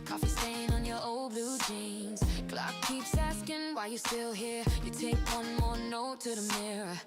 Coffee stain on your old blue jeans. Clock keeps asking why you still here. You take one more note to the mirror.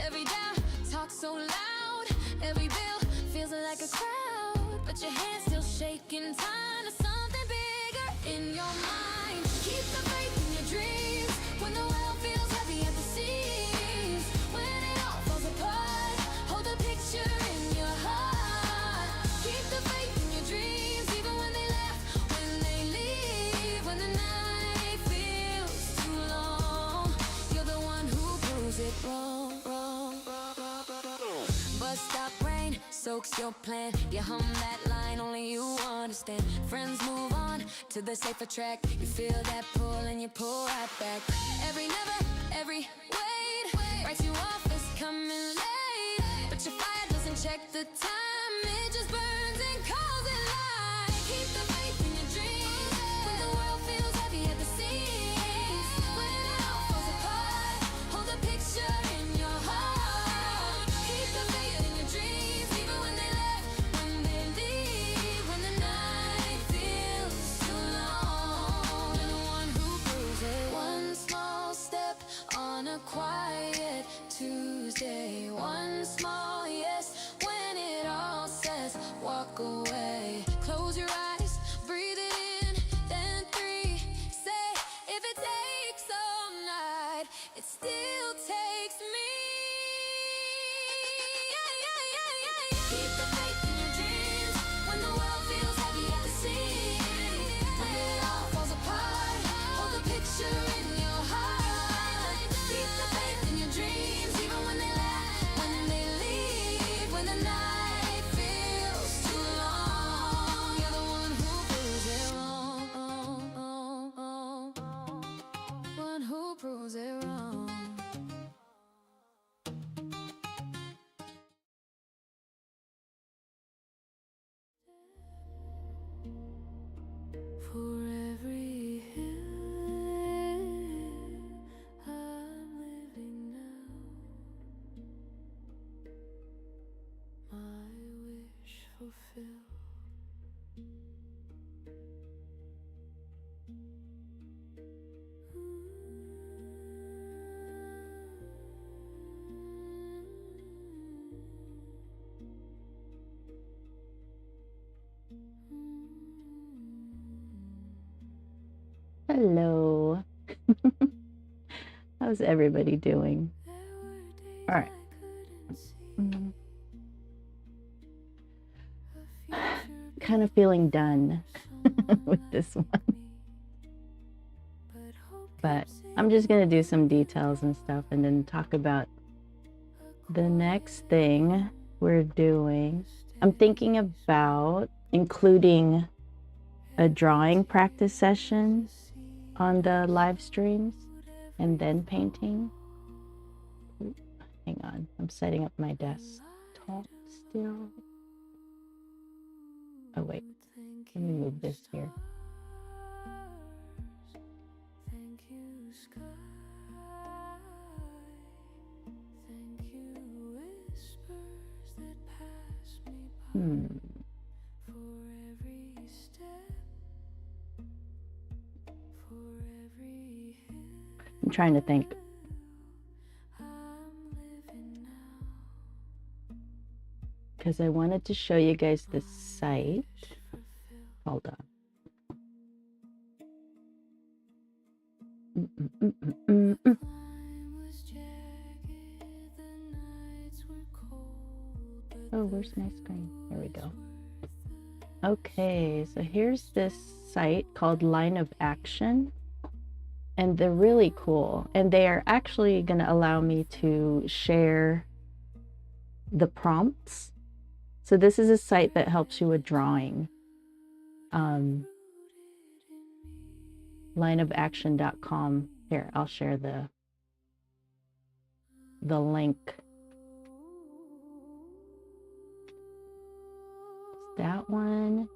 Every doubt talks so loud. Every bill feels like a crowd. But your hand's still shaking. Time to something bigger in your mind. Keep the faith in your dreams. When the world feels heavy at the seams. When it all falls apart, hold the picture in your heart. Keep the faith in your dreams. Even when they laugh, when they leave. When the night feels too long, you're the one who proves it wrong, wrong, wrong, wrong, wrong. Bus stop rain soaks your plan. You hum that line only you understand. Friends move on to the safer track. You feel that pull and you pull right back. Every never, every wait writes you off as coming late. But your fire doesn't check the time. It just burns and calls it light. Keep the faith in your dreams. When the world feels heavy at the seams. When it all falls apart, hold the picture in your heart. Keep the faith in your dreams. Even when they left, when they leave. When the night feels too long, you're the one who proves it. One small step on a quiet Tuesday. One small yes when it all says walk away. Close your eyes, breathe it in, then 3. Say if it takes all night, it still takes me. Keep the faith in your dreams. When the world feels heavy at the seams. When it all falls apart, hold the picture in your heart. Keep the faith in your dreams. Even when they laugh, when they leave. When the night feels too long, you're the one who proves it wrong. One who proves it wrong. For every hill I'm living now, my wish fulfilled. Hello. How's everybody doing? All right. Kind of feeling done with this one. But I'm just going to do some details and stuff and then talk about the next thing we're doing. I'm thinking about including a drawing practice session on the live streams and then painting. Hang on, I'm setting up my desktop still. Oh wait, let me move this here. I'm trying to think. Because I wanted to show you guys the site. Hold on. Oh, where's my screen? Here we go. Okay, so here's this site called Line of Action. And they're really cool. And they are actually going to allow me to share the prompts. So this is a site that helps you with drawing. Lineofaction.com. Here, I'll share the link. It's that one.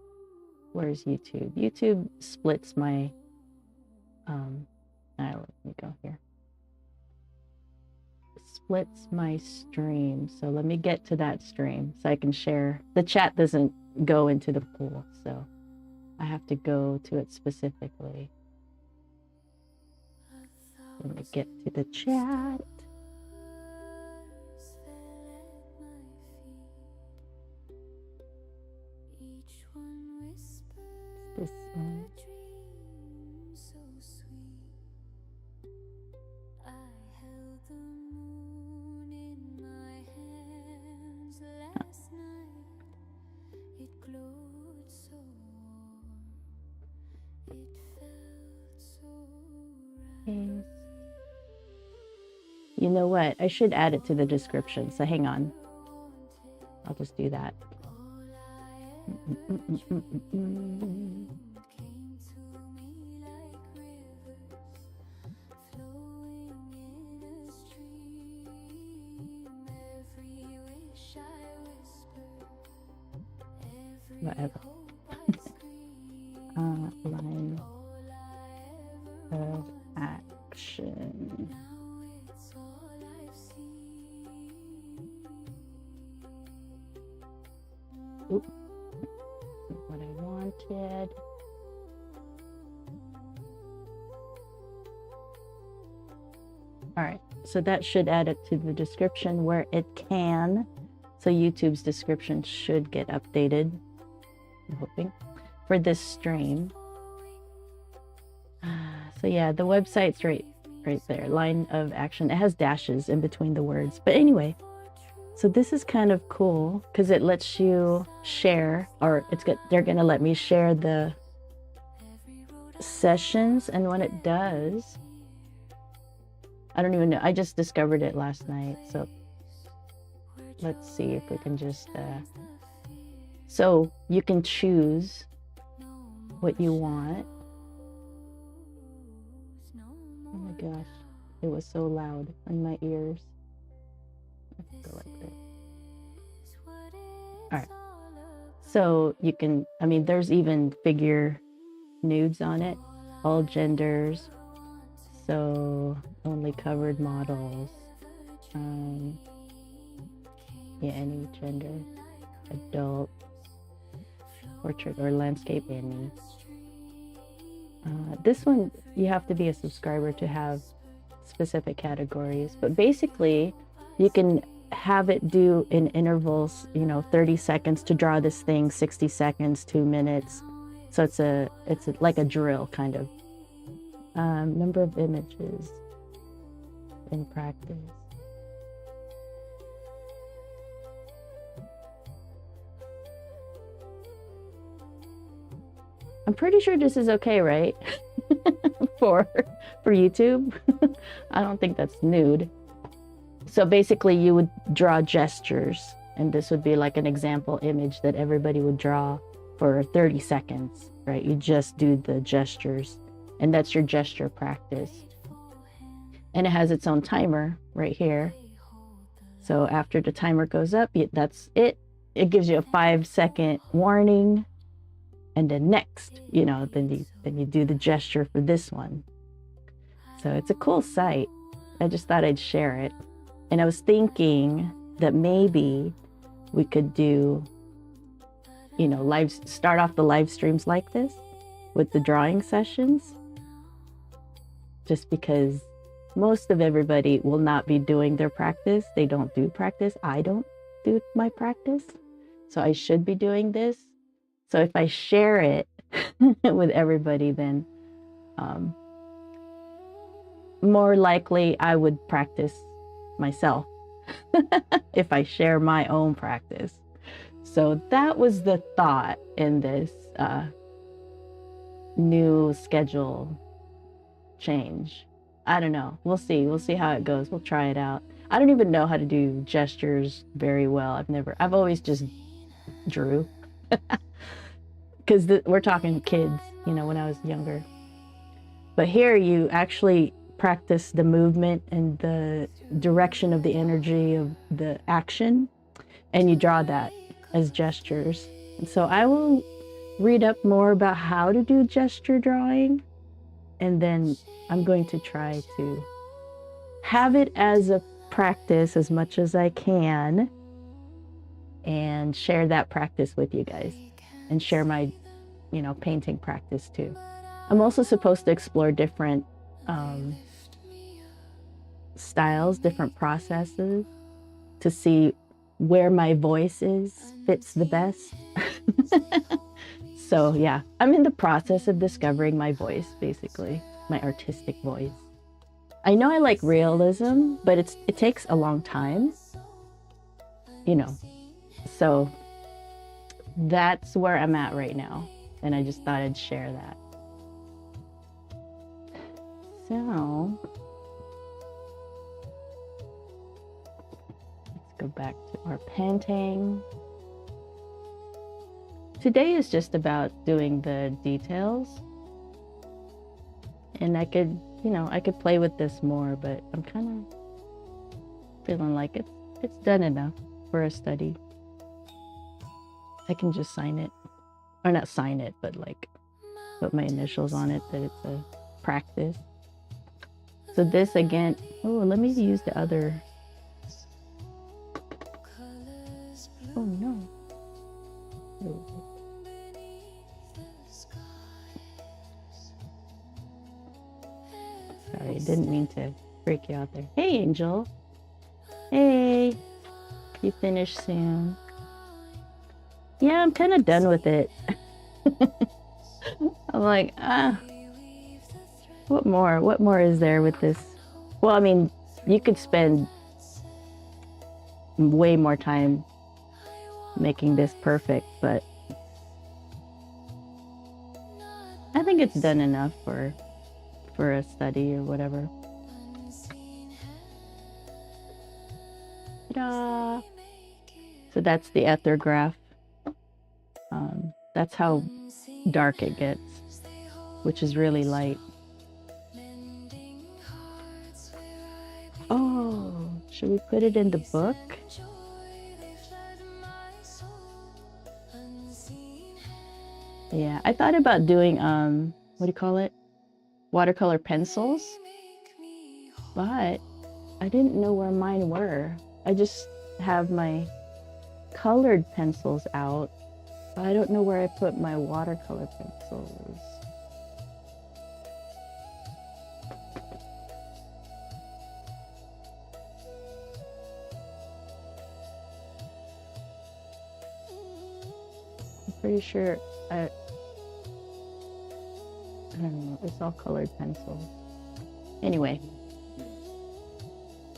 Where's YouTube? YouTube splits my let me go here. Splits my stream. So let me get to that stream so I can share. The chat doesn't go into the pool, so I have to go to it specifically. Let me get to the chat. This one. You know what? I should add it to the description. So hang on. I'll just do that. Whatever. Line of action. Oop. What I wanted. All right, so that should add it to the description where it can. So YouTube's description should get updated, I'm hoping, for this stream. So yeah, the website's right there, line of action. It has dashes in between the words. But anyway, so this is kind of cool because it lets you share, or they're gonna let me share the sessions. And when it does, I don't even know, I just discovered it last night. So let's see if we can just, so you can choose what you want. Oh my gosh, it was so loud in my ears. Let's go like this. All right, so you can, I mean, there's even figure nudes on it, all genders, so only covered models, yeah, any gender, adult, portrait or landscape, any. This one, you have to be a subscriber to have specific categories, but basically you can have it do in intervals, you know, 30 seconds to draw this thing, 60 seconds, 2 minutes. So it's like a drill kind of. Number of images in practice. I'm pretty sure this is okay, right? for YouTube. I don't think that's nude. So basically you would draw gestures, and this would be like an example image that everybody would draw for 30 seconds, right? You just do the gestures, and that's your gesture practice. And it has its own timer right here. So after the timer goes up, that's it. It gives you a 5-second warning. And then next, you know, then you do the gesture for this one. So it's a cool site. I just thought I'd share it. And I was thinking that maybe we could do, you know, start off the live streams like this with the drawing sessions. Just because most of everybody will not be doing their practice. They don't do practice. I don't do my practice. So I should be doing this. So if I share it with everybody, then more likely I would practice myself if I share my own practice. So that was the thought in this new schedule change. I don't know. We'll see. We'll see how it goes. We'll try it out. I don't even know how to do gestures very well. I've always just drew. Because we're talking kids, you know, when I was younger. But here you actually practice the movement and the direction of the energy of the action, and you draw that as gestures. And so I will read up more about how to do gesture drawing, and then I'm going to try to have it as a practice as much as I can and share that practice with you guys, and share my you know, painting practice too. I'm also supposed to explore different styles, different processes to see where my voice fits the best. So yeah, I'm in the process of discovering my voice, basically, my artistic voice. I know I like realism, but it takes a long time, you know. So that's where I'm at right now, and I just thought I'd share that. So let's go back to our painting. Today is just about doing the details, and I could, you know, I could play with this more, but I'm kind of feeling like it's done enough for a study. I can just sign it, or not sign it, but like put my initials on it that it's a practice. So this again, oh, let me use the other. Oh no. Sorry, didn't mean to freak you out there. Hey, Angel. Hey, you finish soon. Yeah, I'm kind of done with it. I'm like, what more? What more is there with this? Well, I mean, you could spend way more time making this perfect, but I think it's done enough for a study or whatever. Ta-da! So that's the ethergraph. That's how dark it gets, which is really light. Oh, should we put it in the book? Yeah, I thought about doing, what do you call it? Watercolor pencils, but I didn't know where mine were. I just have my colored pencils out. I don't know where I put my watercolor pencils. I'm pretty sure I don't know, it's all colored pencils. Anyway,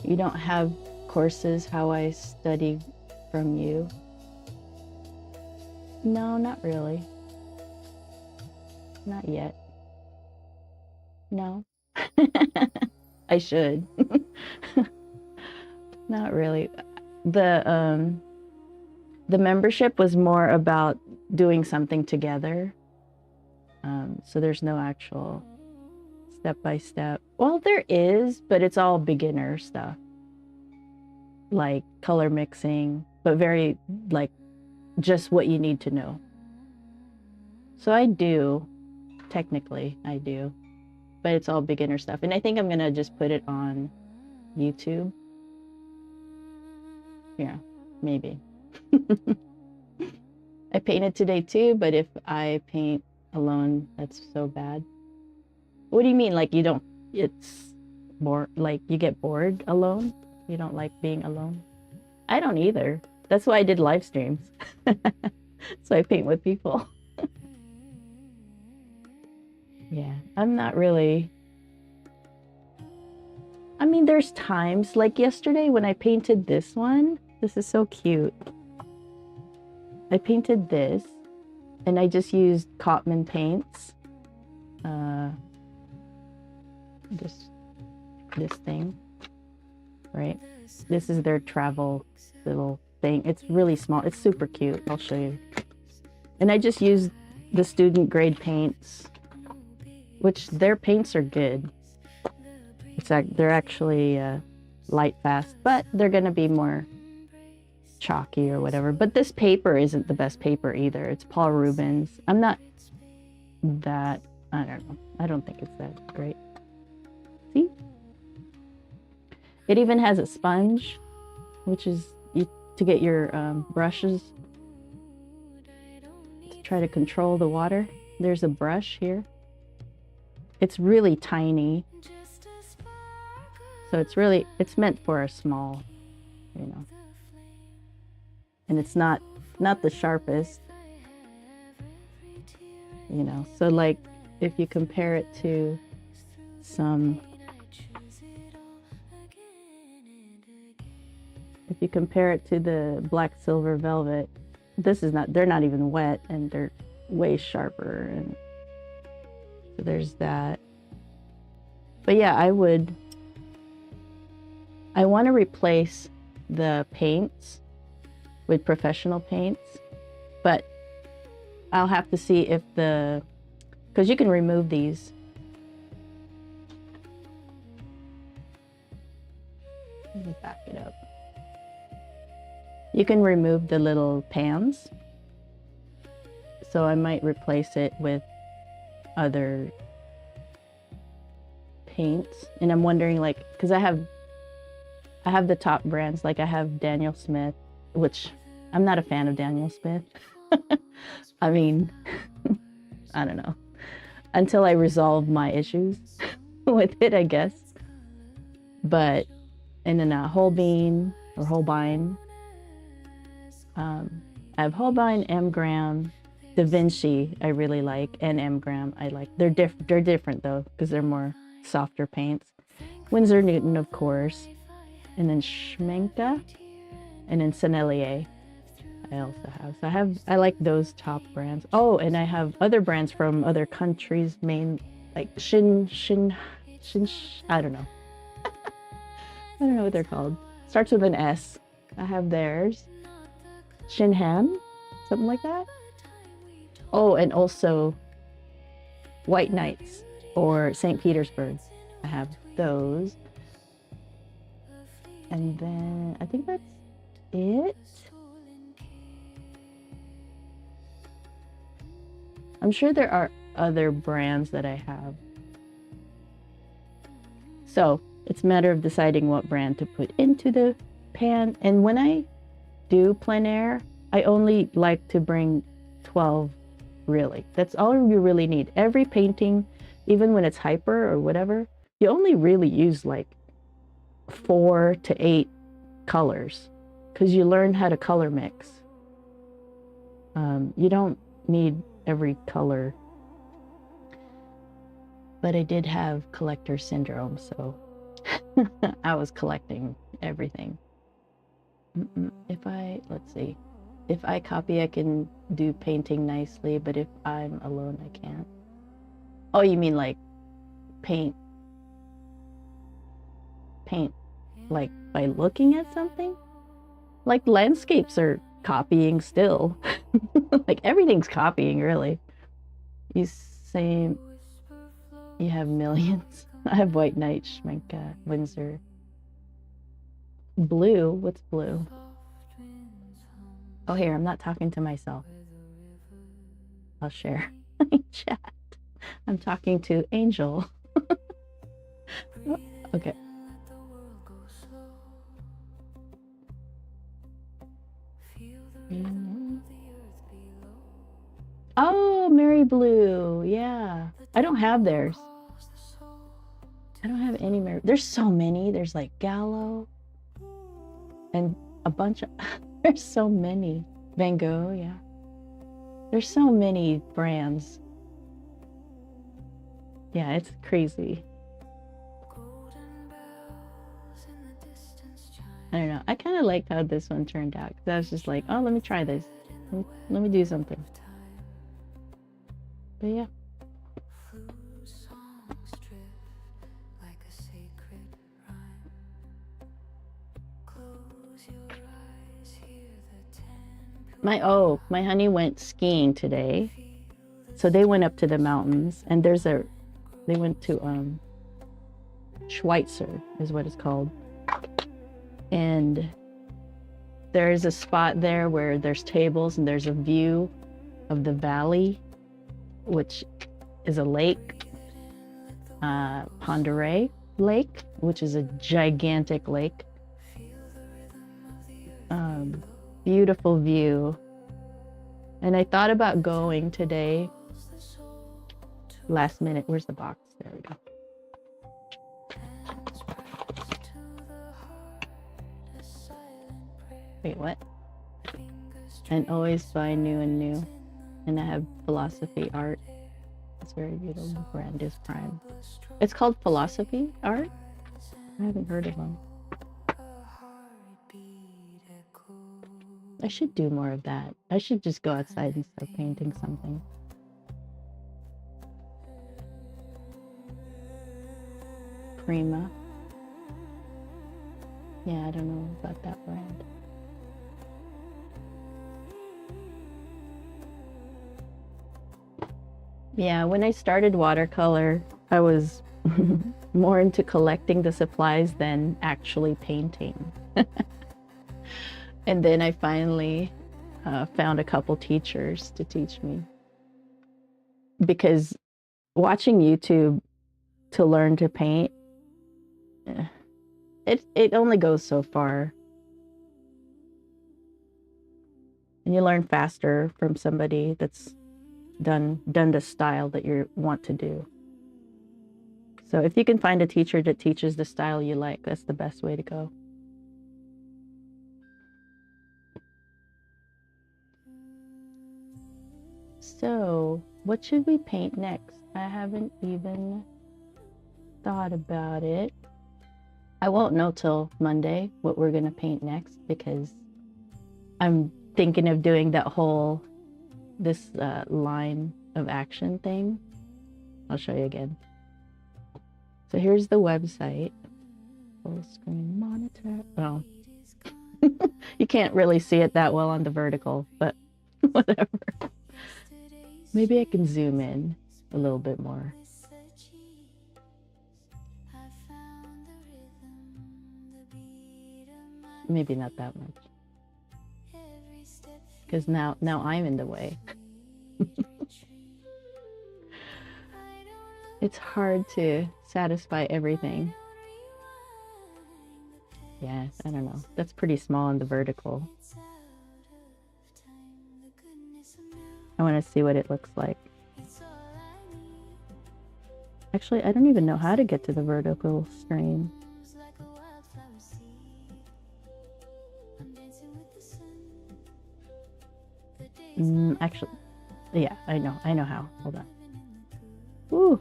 you don't have courses how I study from you? No, not really. Not yet. No. I should. Not really. The membership was more about doing something together. So there's no actual step-by-step. Well, there is, but it's all beginner stuff. Like color mixing, but very like just what you need to know. So I do, technically I do, but it's all beginner stuff. And I think I'm gonna just put it on YouTube. Yeah, maybe. I painted today too, but if I paint alone, that's so bad. What do you mean? Like you don't, it's more like you get bored alone? You don't like being alone? I don't either. That's why I did live streams. So I paint with people. Yeah, I'm not really. I mean, there's times like yesterday when I painted this one. This is so cute. I painted this and I just used Cotman paints. Just this thing, right? This is their travel little thing. It's really small. It's super cute. I'll show you. And I just used the student grade paints, which their paints are good. They're actually light fast, but they're gonna be more chalky or whatever. But this paper isn't the best paper either. It's Paul Rubens. I'm not that, I don't know. I don't think it's that great. See? It even has a sponge, which is to get your brushes to try to control the water. There's a brush here. It's really tiny. So it's meant for a small, you know. And it's not the sharpest, you know. So like if you compare it to the black silver velvet, they're not even wet, and they're way sharper, and so there's that. But yeah, I want to replace the paints with professional paints, but I'll have to see if because you can remove these. Let me back it up. You can remove the little pans, so I might replace it with other paints. And I'm wondering, like, because I have the top brands, like I have Daniel Smith, which I'm not a fan of Daniel Smith. I mean, I don't know, until I resolve my issues with it, I guess. But and then Holbein or Holbein. I have Holbein, M. Graham, Da Vinci I really like, and M. Graham I like. They're different though, because they're more softer paints. Winsor Newton, of course, and then Schmenka, and then Sennelier I also have. So I like those top brands. Oh, and I have other brands from other countries, like Shin, I don't know. I don't know what they're called. Starts with an S. I have theirs. Shinhan, something like that. Oh, and also White Knights or St. Petersburg. I have those. And then I think that's it. I'm sure there are other brands that I have. So it's a matter of deciding what brand to put into the pan. And when I do plein air, I only like to bring 12, really. That's all you really need. Every painting, even when it's hyper or whatever, you only really use like 4 to 8 colors, because you learn how to color mix. You don't need every color. But I did have collector syndrome, so I was collecting everything. Let's see. If I copy, I can do painting nicely, but if I'm alone, I can't. Oh, you mean like paint like by looking at something? Like landscapes are copying still. Like everything's copying, really. You have millions. I have White Knight, Schmenka, Windsor. Blue? What's blue? Oh, here, I'm not talking to myself. I'll share my chat. I'm talking to Angel. Okay. Oh, Mary Blue. Yeah. I don't have theirs. I don't have any Mary. There's so many. There's like Gallo and a bunch of there's so many. Van Gogh, yeah. There's so many brands. Yeah, it's crazy. I don't know. I kind of liked how this one turned out, because I was just like, oh, let me try this. Let me do something. But yeah. My honey went skiing today. So they went up to the mountains, and they went to Schweitzer is what it's called. And there's a spot there where there's tables and there's a view of the valley, which is a lake, Ponderay Lake, which is a gigantic lake. Beautiful view. And I thought about going today, last minute. Where's the box? There we go. Wait, what? And always buy new and new. And I have philosophy art. It's very beautiful. The brand is Prime. It's called philosophy art? I haven't heard of them. I should do more of that. I should just go outside and start painting something. Prima. Yeah, I don't know about that brand. Yeah, when I started watercolor, I was more into collecting the supplies than actually painting. And then I finally found a couple teachers to teach me. Because watching YouTube to learn to paint, it only goes so far. And you learn faster from somebody that's done the style that you want to do. So if you can find a teacher that teaches the style you like, that's the best way to go. So what should we paint next? I haven't even thought about it. I won't know till Monday what we're gonna paint next, because I'm thinking of doing that whole this line of action thing. I'll show you again. So here's the website. Full screen monitor. Oh, you can't really see it that well on the vertical, but whatever. Maybe I can zoom in a little bit more. Maybe not that much, because now I'm in the way. It's hard to satisfy everything. Yeah, I don't know. That's pretty small on the vertical. I want to see what it looks like. Actually, I don't even know how to get to the vertical stream. Actually, yeah, I know how. Hold on. Ooh.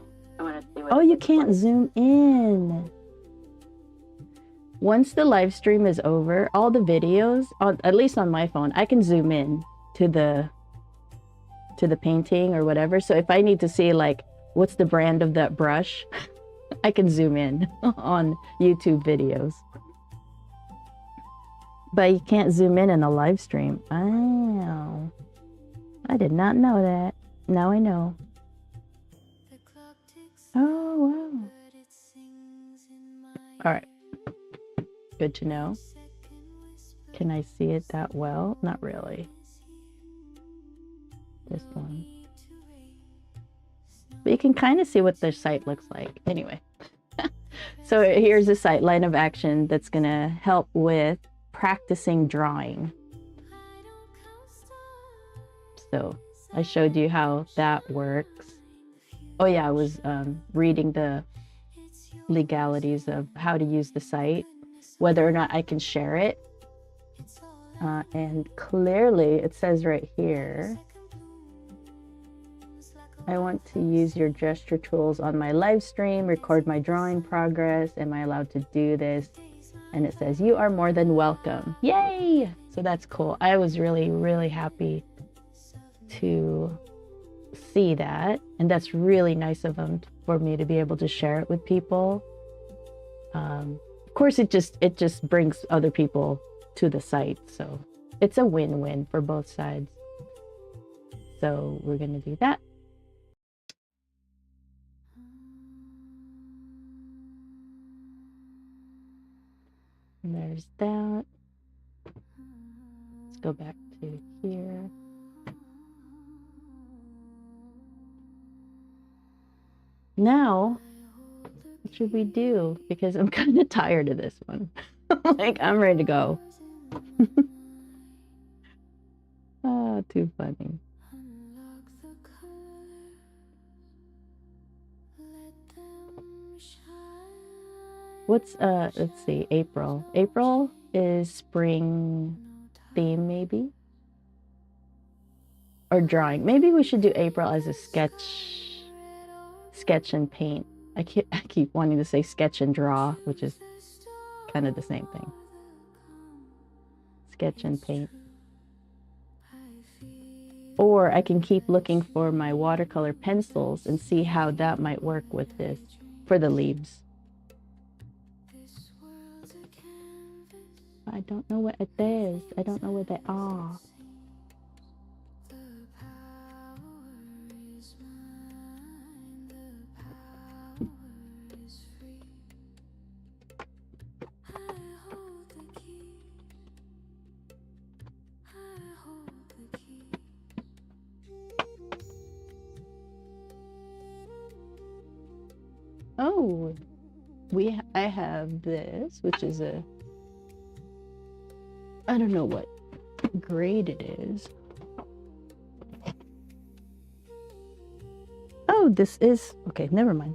Oh, you can't zoom in. Once the live stream is over, all the videos, at least on my phone, I can zoom in to the painting or whatever. So if I need to see like what's the brand of that brush, I can zoom in on YouTube videos. But you can't zoom in a live stream. Oh, I did not know that. Now I know. Oh, wow. All right. Good to know. Can I see it that well? Not really. This one. But you can kind of see what the site looks like. Anyway. So here's a site, line of action, that's going to help with practicing drawing. So I showed you how that works. Oh yeah, I was reading the legalities of how to use the site, whether or not I can share it. And clearly it says right here, I want to use your gesture tools on my live stream, record my drawing progress. Am I allowed to do this? And it says, you are more than welcome. Yay! So that's cool. I was really, really happy to see that. And that's really nice of them for me to be able to share it with people. Of course, it just brings other people to the site. So it's a win-win for both sides. So we're going to do that. And there's that. Let's go back to here. Now, what should we do? Because I'm kind of tired of this one. Like, I'm ready to go. Oh, too funny. What's let's see, April. April is spring theme, maybe, or drawing. Maybe we should do April as a sketch and paint. I keep wanting to say sketch and draw, which is kind of the same thing. Sketch and paint. Or I can keep looking for my watercolor pencils and see how that might work with this for the leaves. I don't know what it is. I don't know what they are. Oh, I have this, which is a, I don't know what grade it is. Oh, this is, okay, never mind.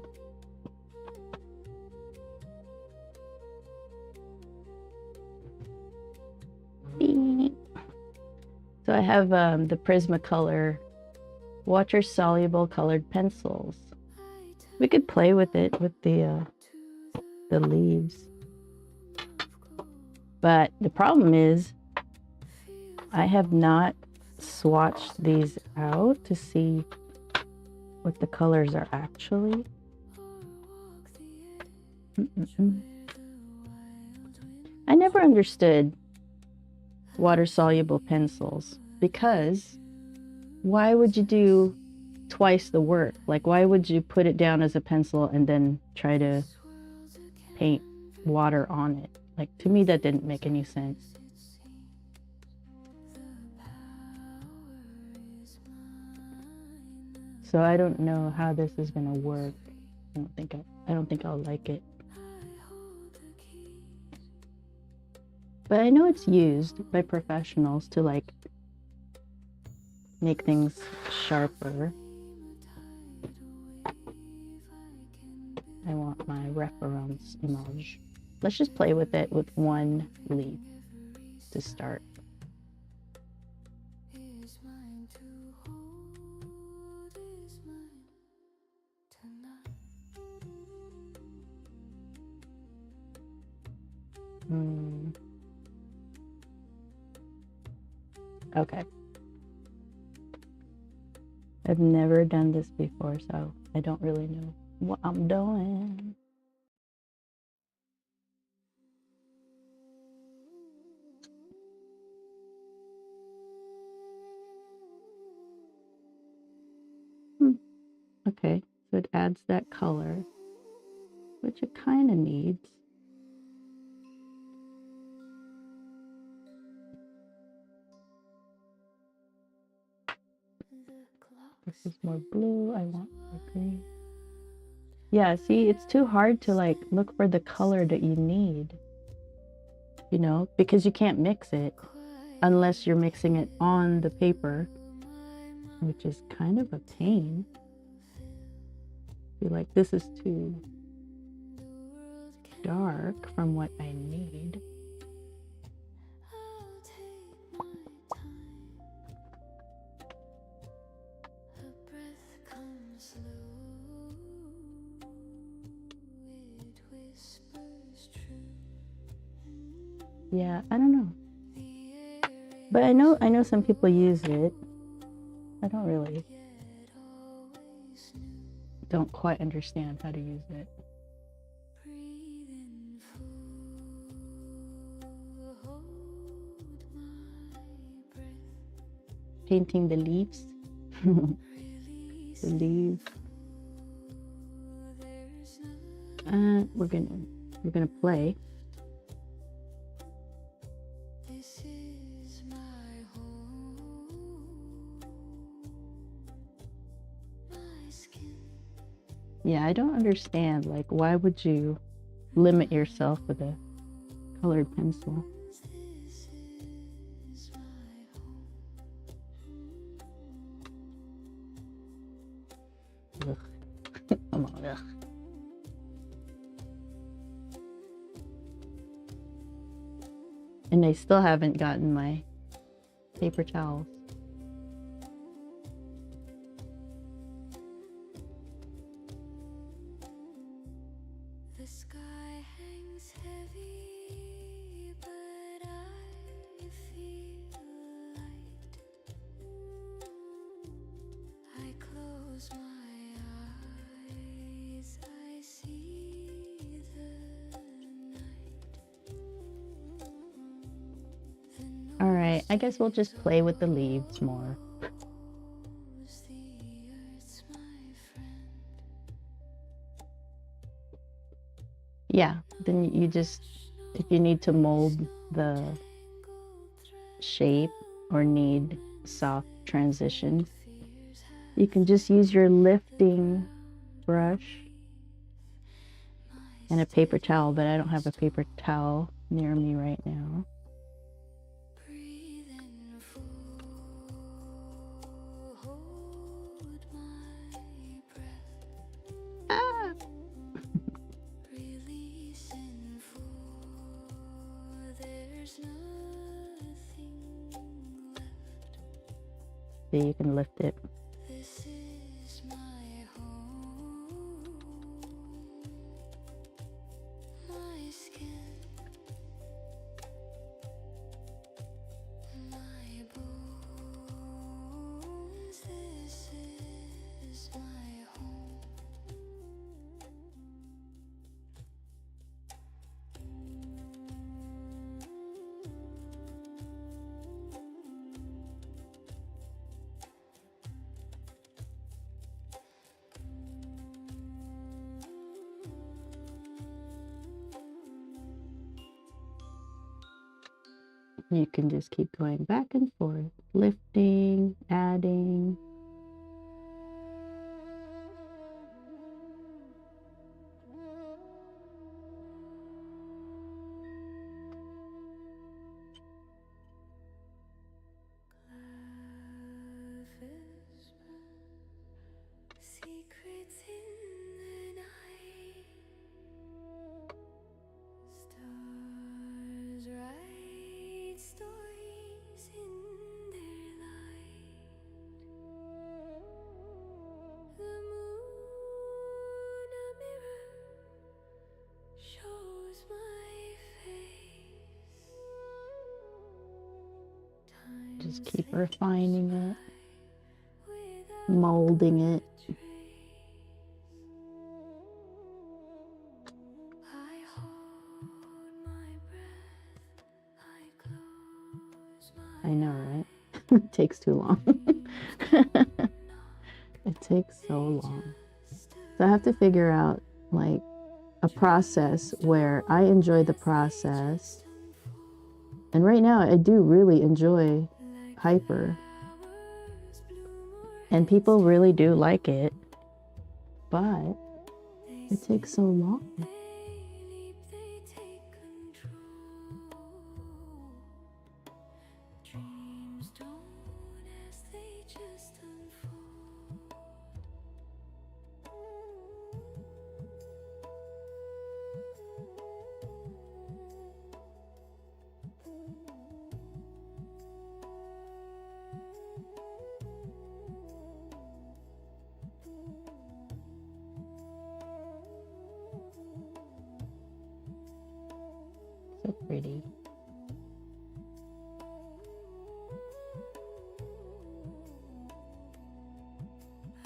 So I have the Prismacolor water-soluble colored pencils. We could play with it with the leaves. But the problem is I have not swatched these out to see what the colors are actually. I never understood water-soluble pencils, because why would you do twice the work? Like, why would you put it down as a pencil and then try to paint water on it? Like, to me, that didn't make any sense. So I don't know how this is gonna work. I don't think I'll like it. But I know it's used by professionals to like make things sharper. I want my reference image. Let's just play with it with one leaf to start. Okay. I've never done this before, so I don't really know what I'm doing. Okay, so it adds that color, which it kind of needs. This is more blue. I want more green. Yeah, see, it's too hard to like look for the color that you need, you know, because you can't mix it unless you're mixing it on the paper, which is kind of a pain. Feel like this is too dark from what I need. Yeah, I don't know. But I know some people use it. I don't quite understand how to use it. Painting the leaves. The leaves. We're gonna play. Yeah, I don't understand, like, why would you limit yourself with a colored pencil? Ugh. Come on, ugh. And I still haven't gotten my paper towels. The sky hangs heavy, but I feel light. I close my eyes, I see the night. All right, I guess we'll just play with the leaves more. The earth's my friend. Yeah, then you just, if you need to mold the shape or need soft transitions, you can just use your lifting brush and a paper towel, but I don't have a paper towel near me right now. Breathe in full, hold my breath. Ah! Release in full, there's nothing left. See, you can lift it. This is my home, my skin, my bones. This is my home. You can just keep going back and forth, lifting, adding. Secrets in the night, stars write stories in their light. The moon, a mirror, shows my face. Time Just keep refining it, without molding it. trace. I hold my breath, I close my I know, right? It takes too long. It takes so long. So I have to figure out like a process where I enjoy the process. And right now I do really enjoy Hyper. And people really do like it. But it takes so long. They take control. Dreams don't as they just unfold. So pretty.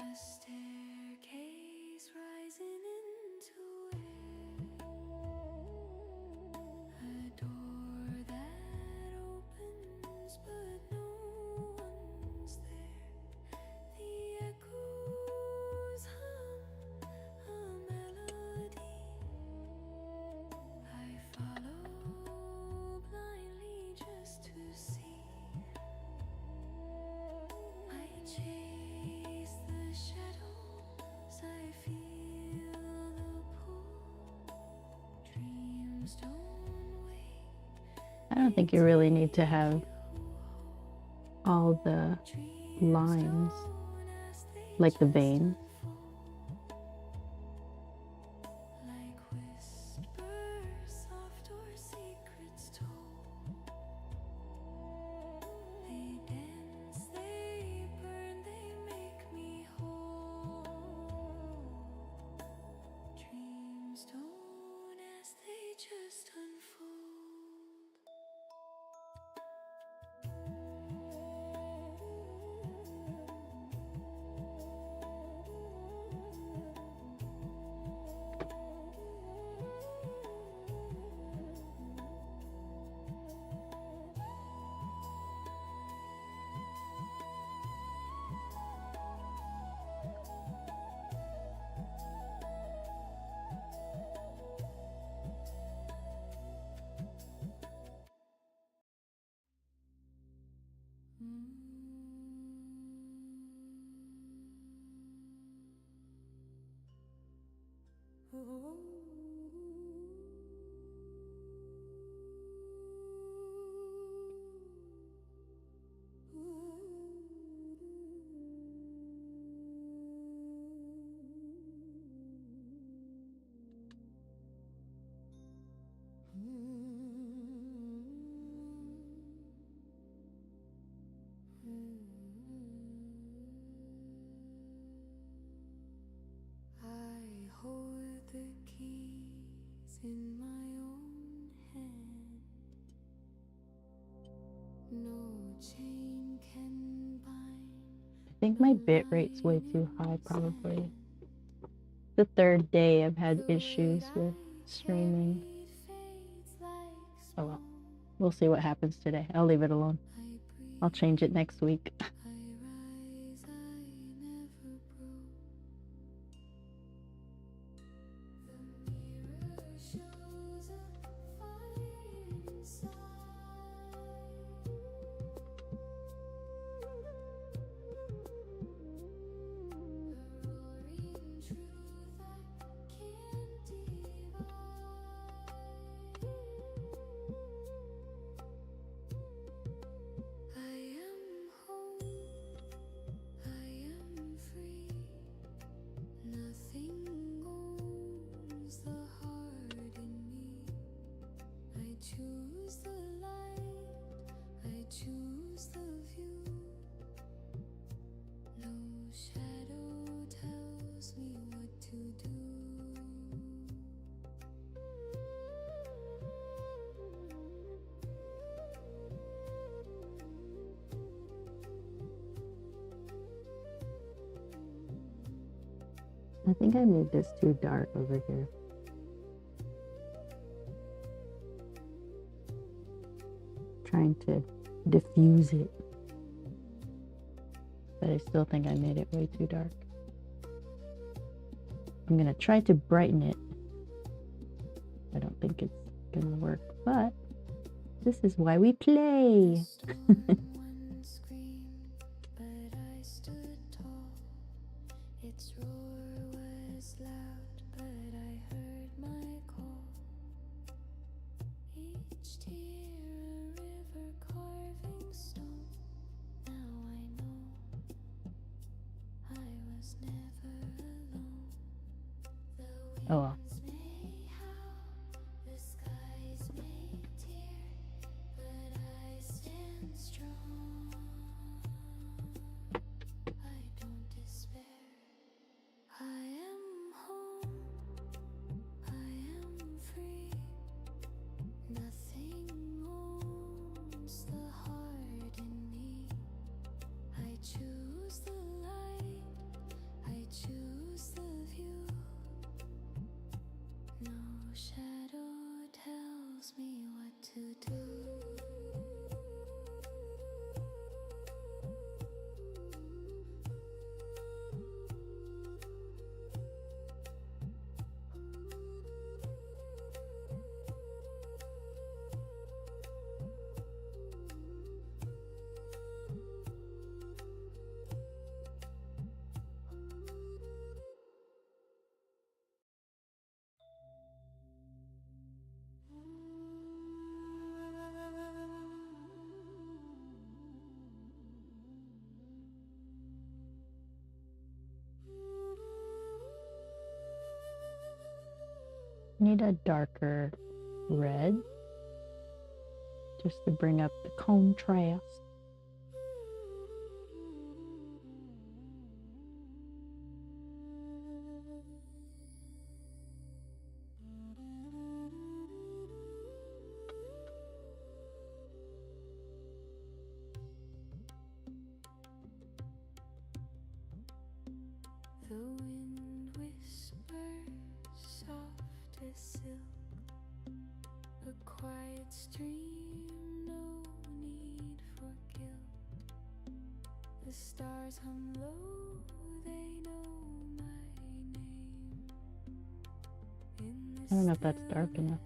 A staircase rising into air. A door that opens, but no one's there. The echoes hum a melody. I follow blindly just to see. I chase the shadows, I feel the pull. Dreams don't wait. I don't think you really need to have all the lines, like the veins. Like whispers, soft or secrets told. I hold the keys in my own hand. No chain can bind. I think my bit rate's way too high, probably. The third day I've had issues with streaming. Oh well. We'll see what happens today. I'll leave it alone. I'll change it next week. I think I made this too dark over here. Trying to diffuse it. But I still think I made it way too dark. I'm gonna try to brighten it. I don't think it's gonna work, but this is why we play. Its roar was loud, but I heard my call. Each tear a river carving stone. Now I know I was never alone. The Oh well. winds may howl, the skies may tear, but I stand strong. I don't despair. I am home, I am free. Nothing owns the heart in me. I choose the light, I choose the view. No shadow tells me what to do. Need a darker red just to bring up the contrast. The wind whispers soft as silk, a quiet stream, no need for guilt. The stars hum low, they know my name. I don't know if that's dark enough.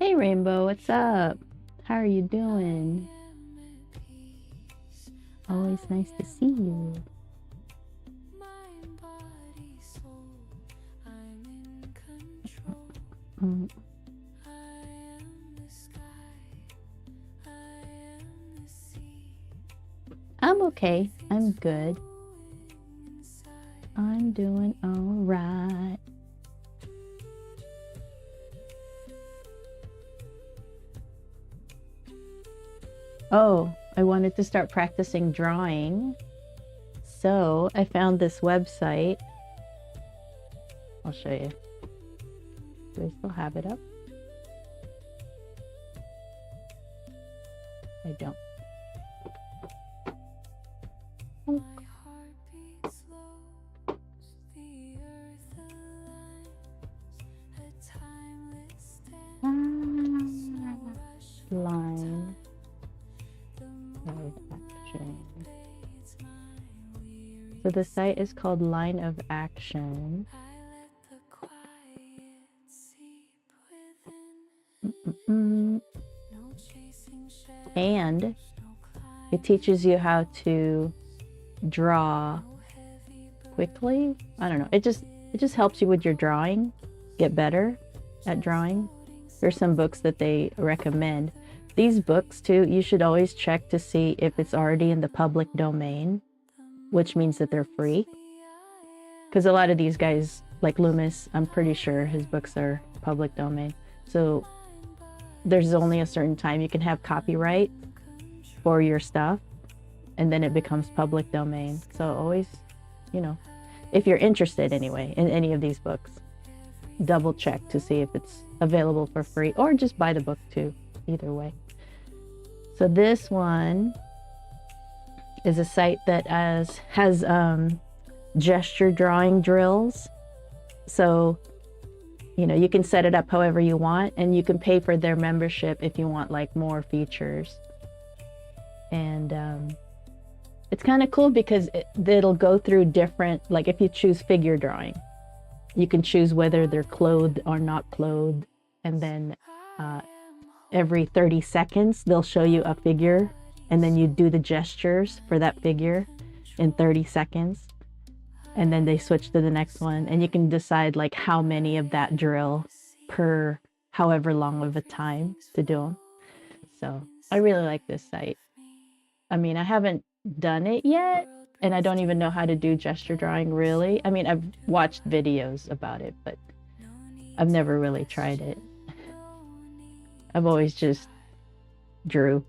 Hey Rainbow, what's up? How are you doing? Always nice to see you. Mind, body, soul, I'm in Mm. I'm okay. I'm good. I'm doing all right. Oh, I wanted to start practicing drawing. So I found this website. I'll show you. Do I still have it up? I don't. Oh. Line of action. So the site is called Line of Action. And it teaches you how to draw quickly. I don't know. It just helps you with your drawing, get better at drawing. There's some books that they recommend. These books too, you should always check to see if it's already in the public domain, which means that they're free. Because a lot of these guys, like Loomis, I'm pretty sure his books are public domain. So there's only a certain time you can have copyright for your stuff, and then it becomes public domain. So always, you know, if you're interested anyway in any of these books, double check to see if it's available for free, or just buy the book too, either way. So this one is a site that has gesture drawing drills. So, you know, you can set it up however you want, and you can pay for their membership if you want like more features. And it's kind of cool because it'll go through different, like if you choose figure drawing, you can choose whether they're clothed or not clothed. And then every 30 seconds, they'll show you a figure, and then you do the gestures for that figure in 30 seconds. And then they switch to the next one, and you can decide like how many of that drill per however long of a time to do them. So I really like this site. I mean, I haven't done it yet, and I don't even know how to do gesture drawing really. I mean, I've watched videos about it, but I've never really tried it. I've always just drew.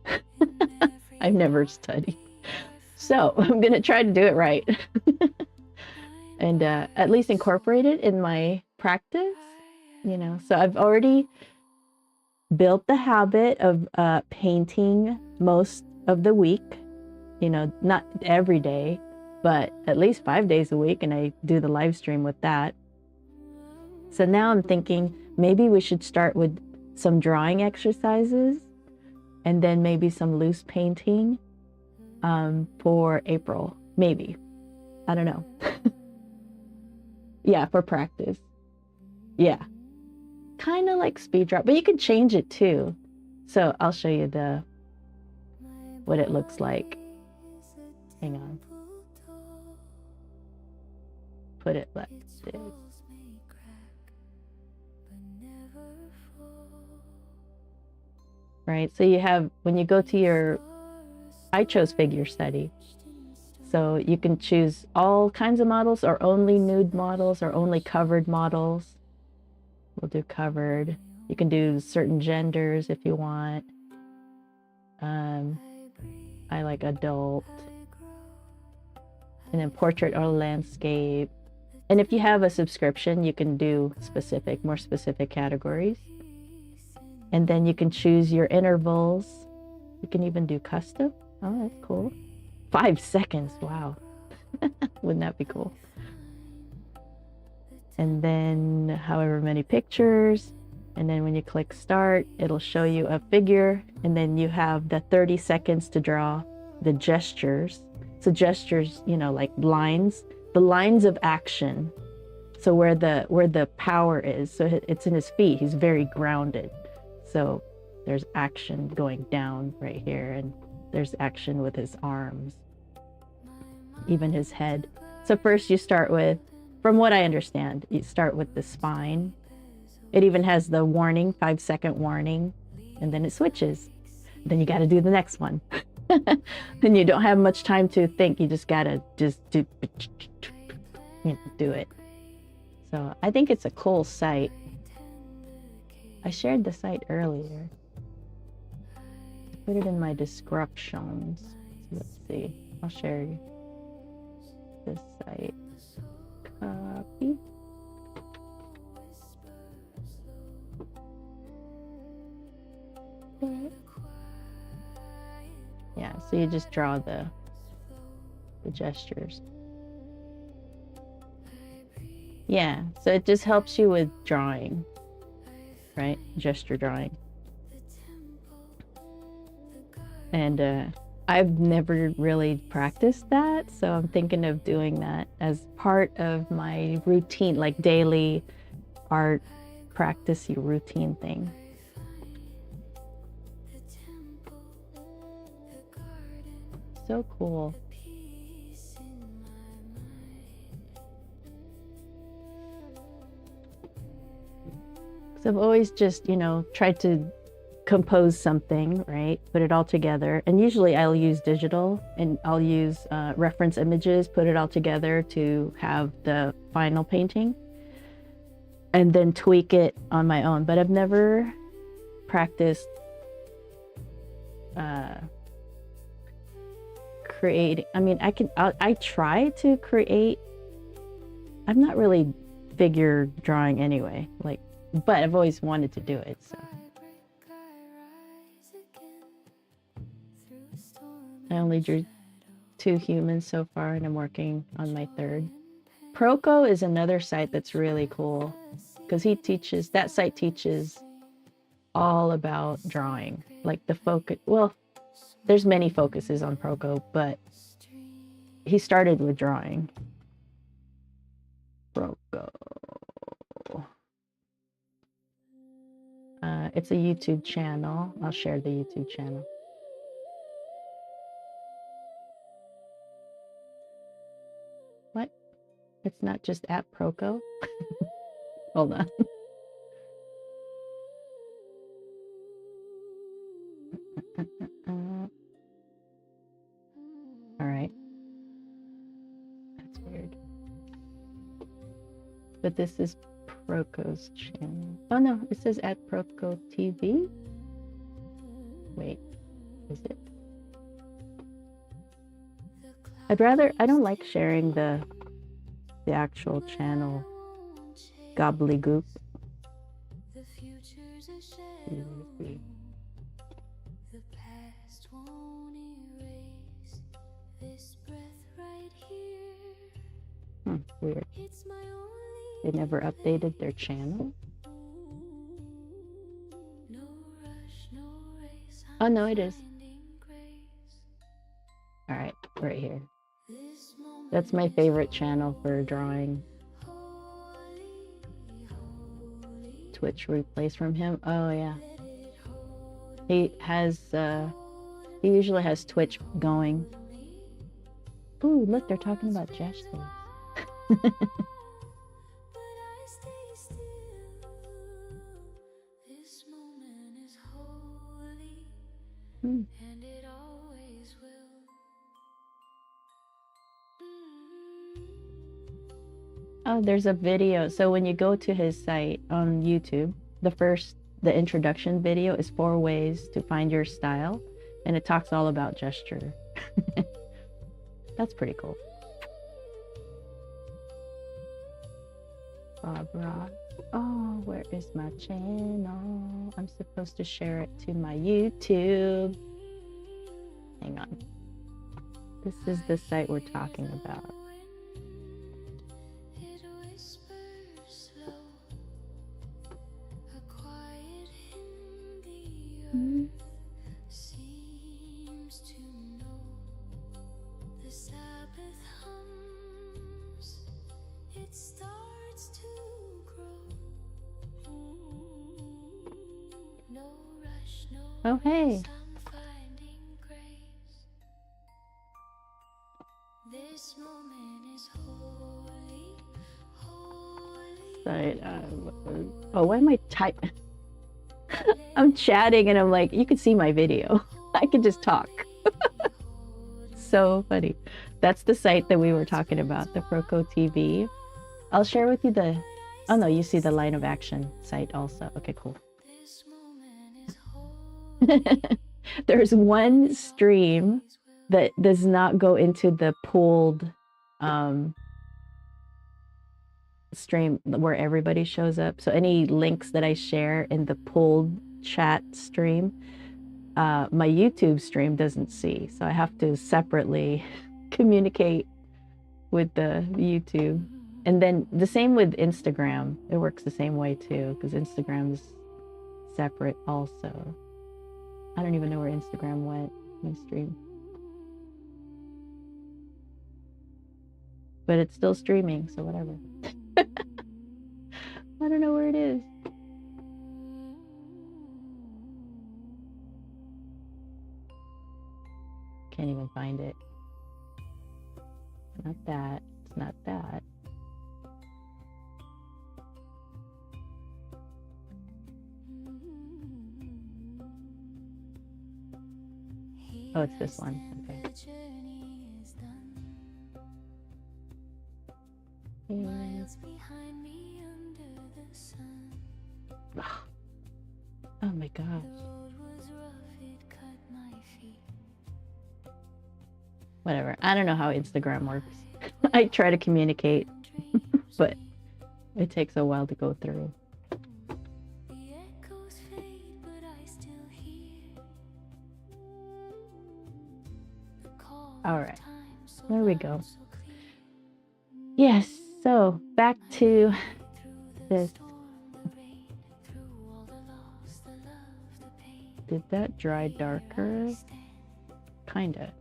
I've never studied. So I'm gonna try to do it right. And at least incorporate it in my practice, you know. So I've already built the habit of painting most of the week, you know, not every day, but at least 5 days a week, and I do the live stream with that. So now I'm thinking maybe we should start with some drawing exercises, and then maybe some loose painting for April, maybe. I don't know. Yeah, for practice. Yeah. Kind of like speed draw, but you can change it too. So I'll show you what it looks like. Hang on. Put it like this. Right, so you have, when you go to I chose figure study. So you can choose all kinds of models, or only nude models, or only covered models. We'll do covered. You can do certain genders if you want. I like adult. And then portrait or landscape. And if you have a subscription, you can do more specific categories. And then you can choose your intervals. You can even do custom. Oh, that's cool. 5 seconds, wow. Wouldn't that be cool? And then however many pictures. And then when you click start, it'll show you a figure. And then you have the 30 seconds to draw the gestures. So gestures, you know, like lines, the lines of action. So where the power is. So it's in his feet. He's very grounded. So there's action going down right here, and there's action with his arms, even his head. So first you start with, from what I understand, you start with the spine, It even has the warning, 5-second warning, and then it switches. Then you got to do the next one. And you don't have much time to think. You just got to do it. So I think it's a cool site. I shared the site earlier. Put it in my descriptions. So let's see. I'll share this site. Copy. Yeah, so you just draw the gestures. Yeah, so it just helps you with drawing, right? Gesture drawing. And I've never really practiced that, so I'm thinking of doing that as part of my routine, like daily art practice routine thing. So cool. So I've always just, tried to compose something, right? Put it all together. And usually I'll use digital, and I'll use reference images, put it all together to have the final painting, and then tweak it on my own. But I've never practiced creating. I mean, I try to create. I'm not really figure drawing anyway, but I've always wanted to do it, so. I only drew 2 humans so far, and I'm working on my 3rd. Proco is another site that's really cool, because that site teaches all about drawing, like the focus. Well, there's many focuses on Proco, but he started with drawing. Proco. It's a YouTube channel. I'll share the YouTube channel. What? It's not just at Proco? Hold on. All right. That's weird. But this is Proco's channel. Oh no, it says at Proco TV. Wait, is it? I don't like sharing the actual channel gobbledygook. Weird. They never updated their channel. Oh no, it is. All right, right here. That's my favorite channel for drawing. Twitch replays from him. Oh yeah. He usually has Twitch going. Ooh, look, they're talking about gestures. Oh, there's a video. So when you go to his site on YouTube, the introduction video is 4 ways to find your style, and it talks all about gesture. That's pretty cool. Barbara. Oh, where is my channel? I'm supposed to share it to my YouTube. Hang on. This is the site we're talking about. Oh, hey. Site, Oh, why am I typing? I'm chatting and I'm like, you can see my video. I can just talk. So funny. That's the site that we were talking about, the Proco TV. I'll share with you the... Oh no, you see the line of action site also. Okay, cool. There's one stream that does not go into the pooled stream where everybody shows up. So any links that I share in the pooled chat stream, my YouTube stream doesn't see. So I have to separately communicate with the YouTube. And then the same with Instagram. It works the same way too, because Instagram's separate also. I don't even know where Instagram went in the stream. But it's still streaming, so whatever. I don't know where it is. Can't even find it. Not that. It's not that. Oh, it's this one. Okay. Oh my gosh. Whatever. I don't know how Instagram works. I try to communicate, but it takes a while to go through. All right. There we go. Yes. So back to this. Did that dry darker? Kinda.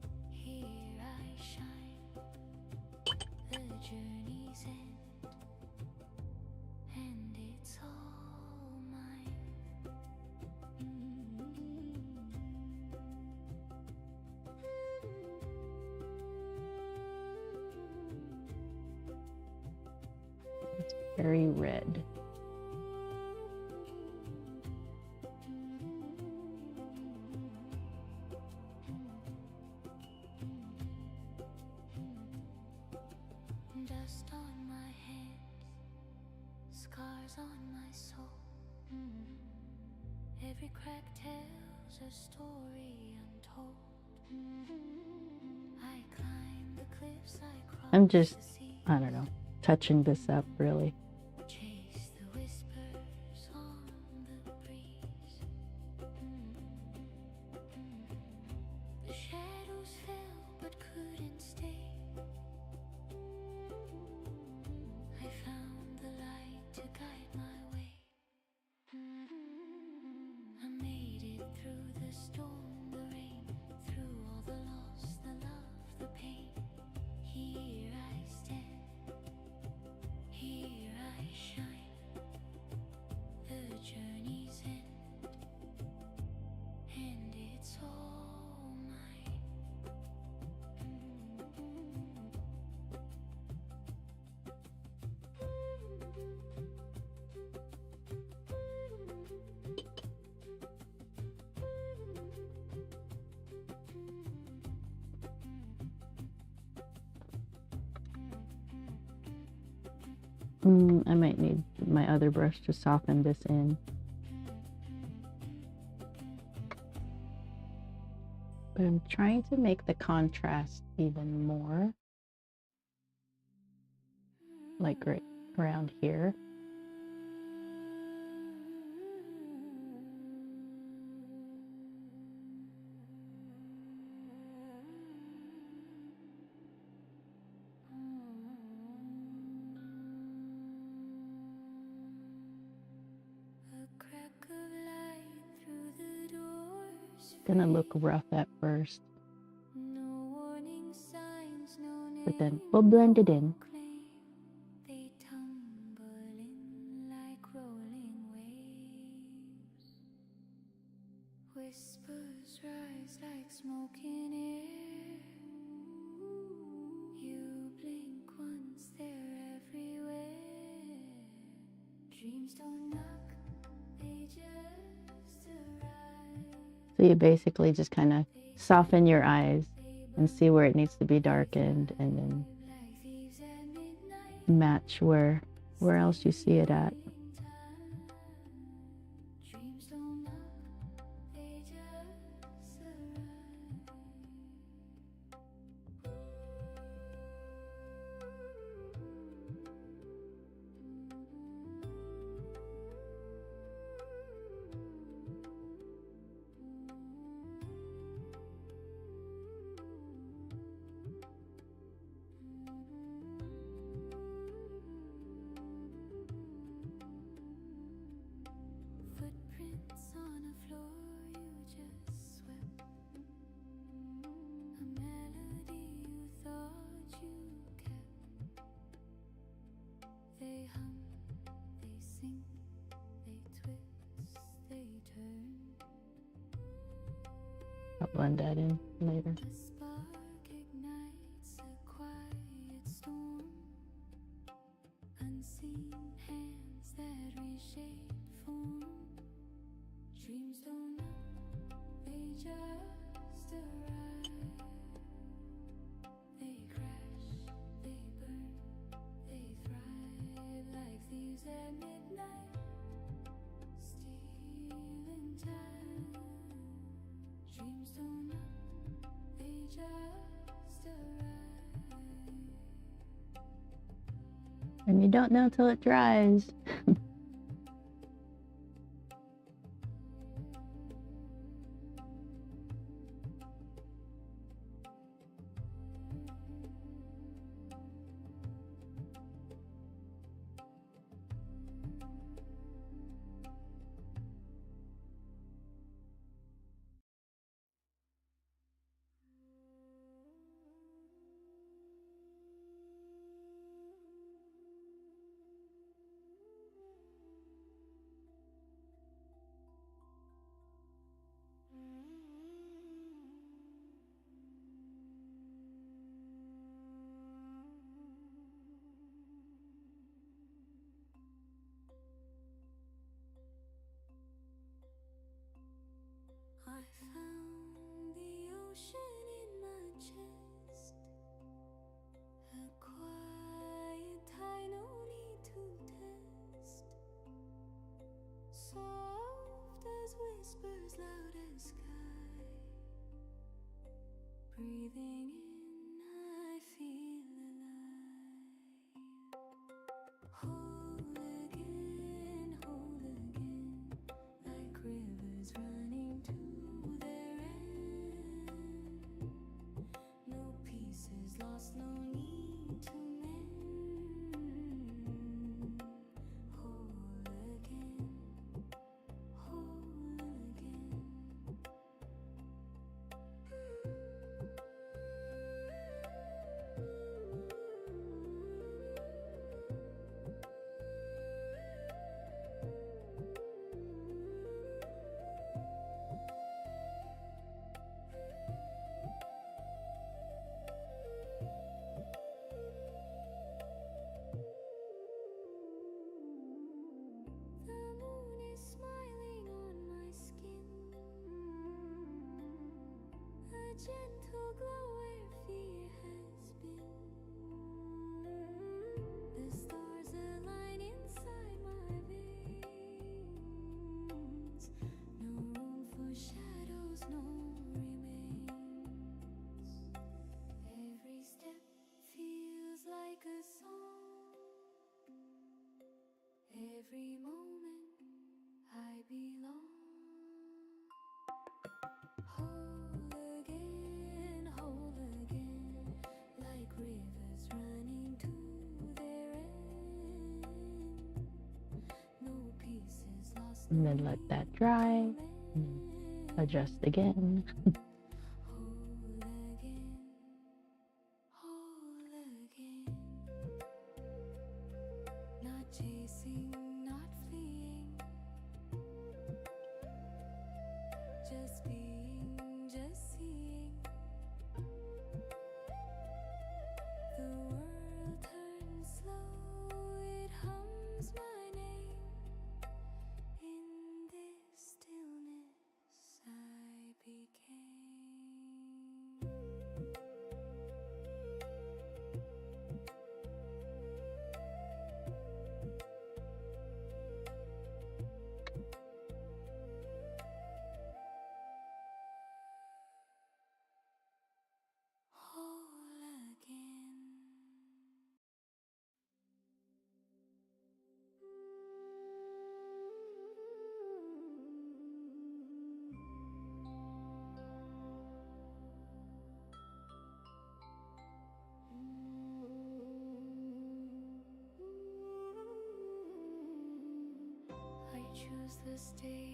It's very red. Every crack tells a story untold. I climb the cliffs, I cross I'm just, the sea, I don't know, touching this up really. chase the whispers on the breeze. The shadows fell but couldn't stay. I found the light to guide my way. I made it through the storm, the rain, through all the loss, the love, the pain. Here I stand, here I shine. The journey's end, and it's all mine. I might need my other brush to soften this in. But I'm trying to make the contrast even more. Like right around here. Gonna look rough at first, but then we'll blend it in. They tumble in like rolling waves. Whispers rise like smoke in air. You blink once, they're everywhere. So you basically just kind of soften your eyes and see where it needs to be darkened, and then match where else you see it at. I'll blend that in later. And you don't know till it dries. I found the ocean in my chest, a quiet high, no need to test, soft as whispers, loud as sky. Breathing in, I feel alive. Whole again, like rivers running to their end. No pieces lost, no need to mend. Whole again, whole again. The moon is smiling on my skin, a gentle glow where fear has been. The stars align inside my veins. No room for shadows, no remains. Every step feels like a song. Every moment I belong. Whole again, like rivers running to their end. No pieces lost. And then let that dry. And then adjust again. Whole again, whole again. Not chasing, not fleeing, just being, just seeing. The world turns slow, it hums my name.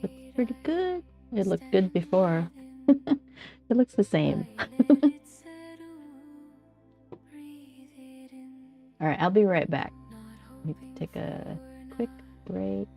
Looks pretty good. It looked good before. It looks the same. All right, I'll be right back. I need to take a quick break.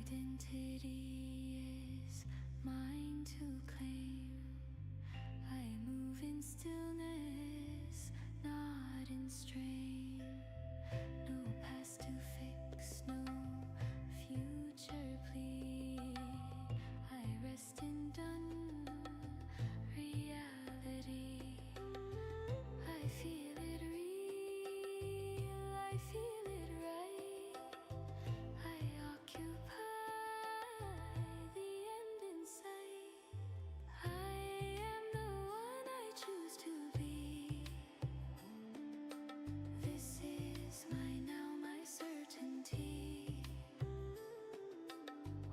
Identity is mine to claim. I move in stillness, not in strain. No past to fix, no future plea. I rest in done reality. I feel it real, I feel it right. I occupy the end in sight. I am the one I choose to be. This is my now, my certainty.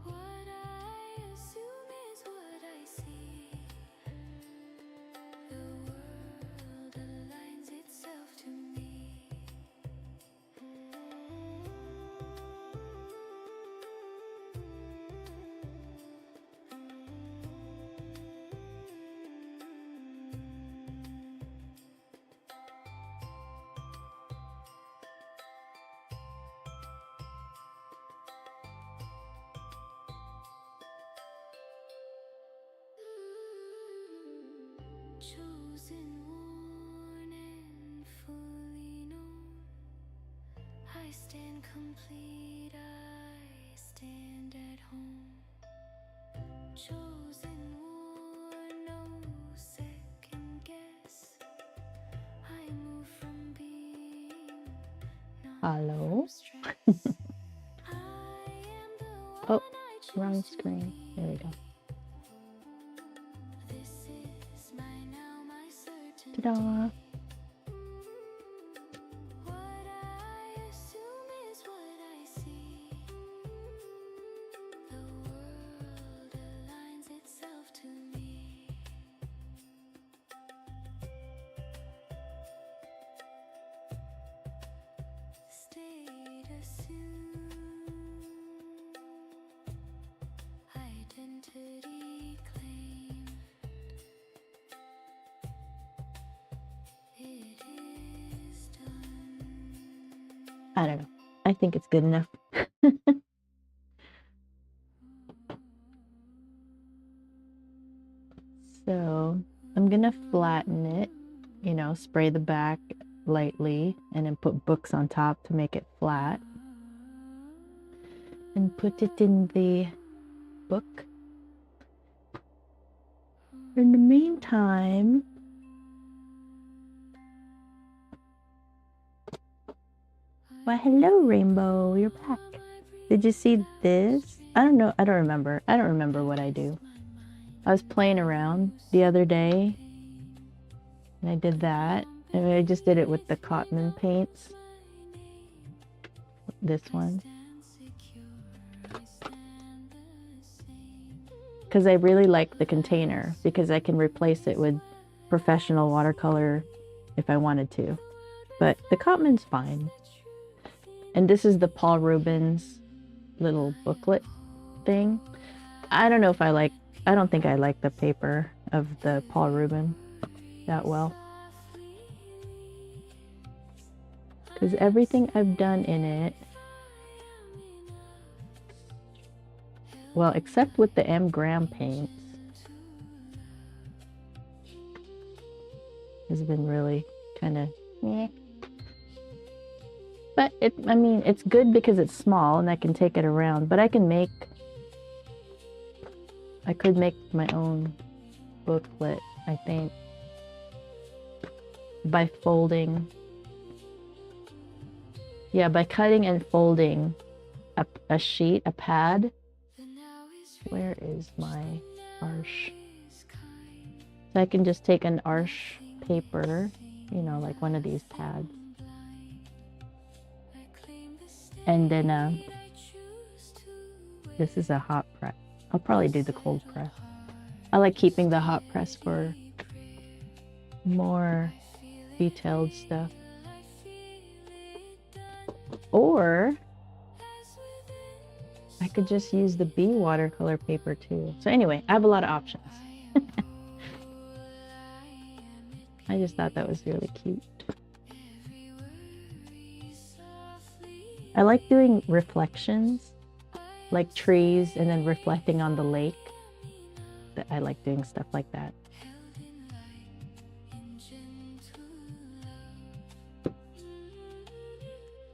What I assume is what I see. The world aligns itself to me. Chosen, worn, and fully known. I stand complete, I stand at home. Chosen, worn, no second guess. I move from being, not Hello? from stress. I am the Oh, one I choose wrong to screen. There we go. be. This is my now, my certainty. Ta-da! What I assume is what I see. The world aligns itself to me. State assumed. Identity claimed. It is done. I don't know. I think it's good enough. So I'm gonna flatten it, you know, spray the back lightly and then put books on top to make it flat. And put it in the book. In the meantime, why hello Rainbow, you're back. Did you see this? I don't know, I don't remember. I don't remember what I do. I was playing around the other day and I did that. And I just did it with the cotton paints. This one. Because I really like the container because I can replace it with professional watercolor if I wanted to. But the Cotman's fine. And this is the Paul Rubens little booklet thing. I don't know if I like, I don't think I like the paper of the Paul Rubens that well. because everything I've done in it, well, except with the M. Graham paints, has been really kind of meh. But I mean, it's good because it's small and I can take it around, but I could make my own booklet, I think, by folding. Yeah, by cutting and folding a sheet, a pad. Where is my arch? So I can just take an arch paper, you know, like one of these pads. And then this is a hot press. I'll probably do the cold press. I like keeping the hot press for more detailed stuff. Or I could just use the B watercolor paper too. So anyway, I have a lot of options. I just thought that was really cute. I like doing reflections, like trees and then reflecting on the lake. I like doing stuff like that.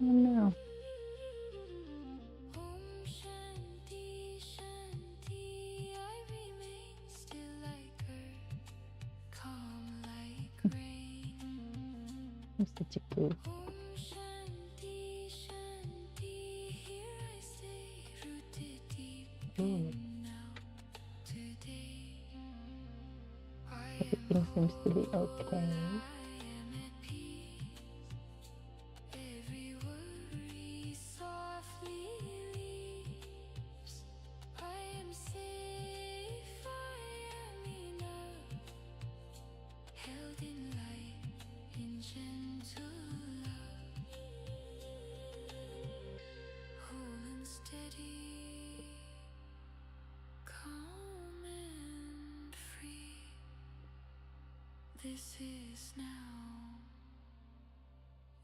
Oh no. I'm such a goof. Ooh. Everything seems to be okay. This is now.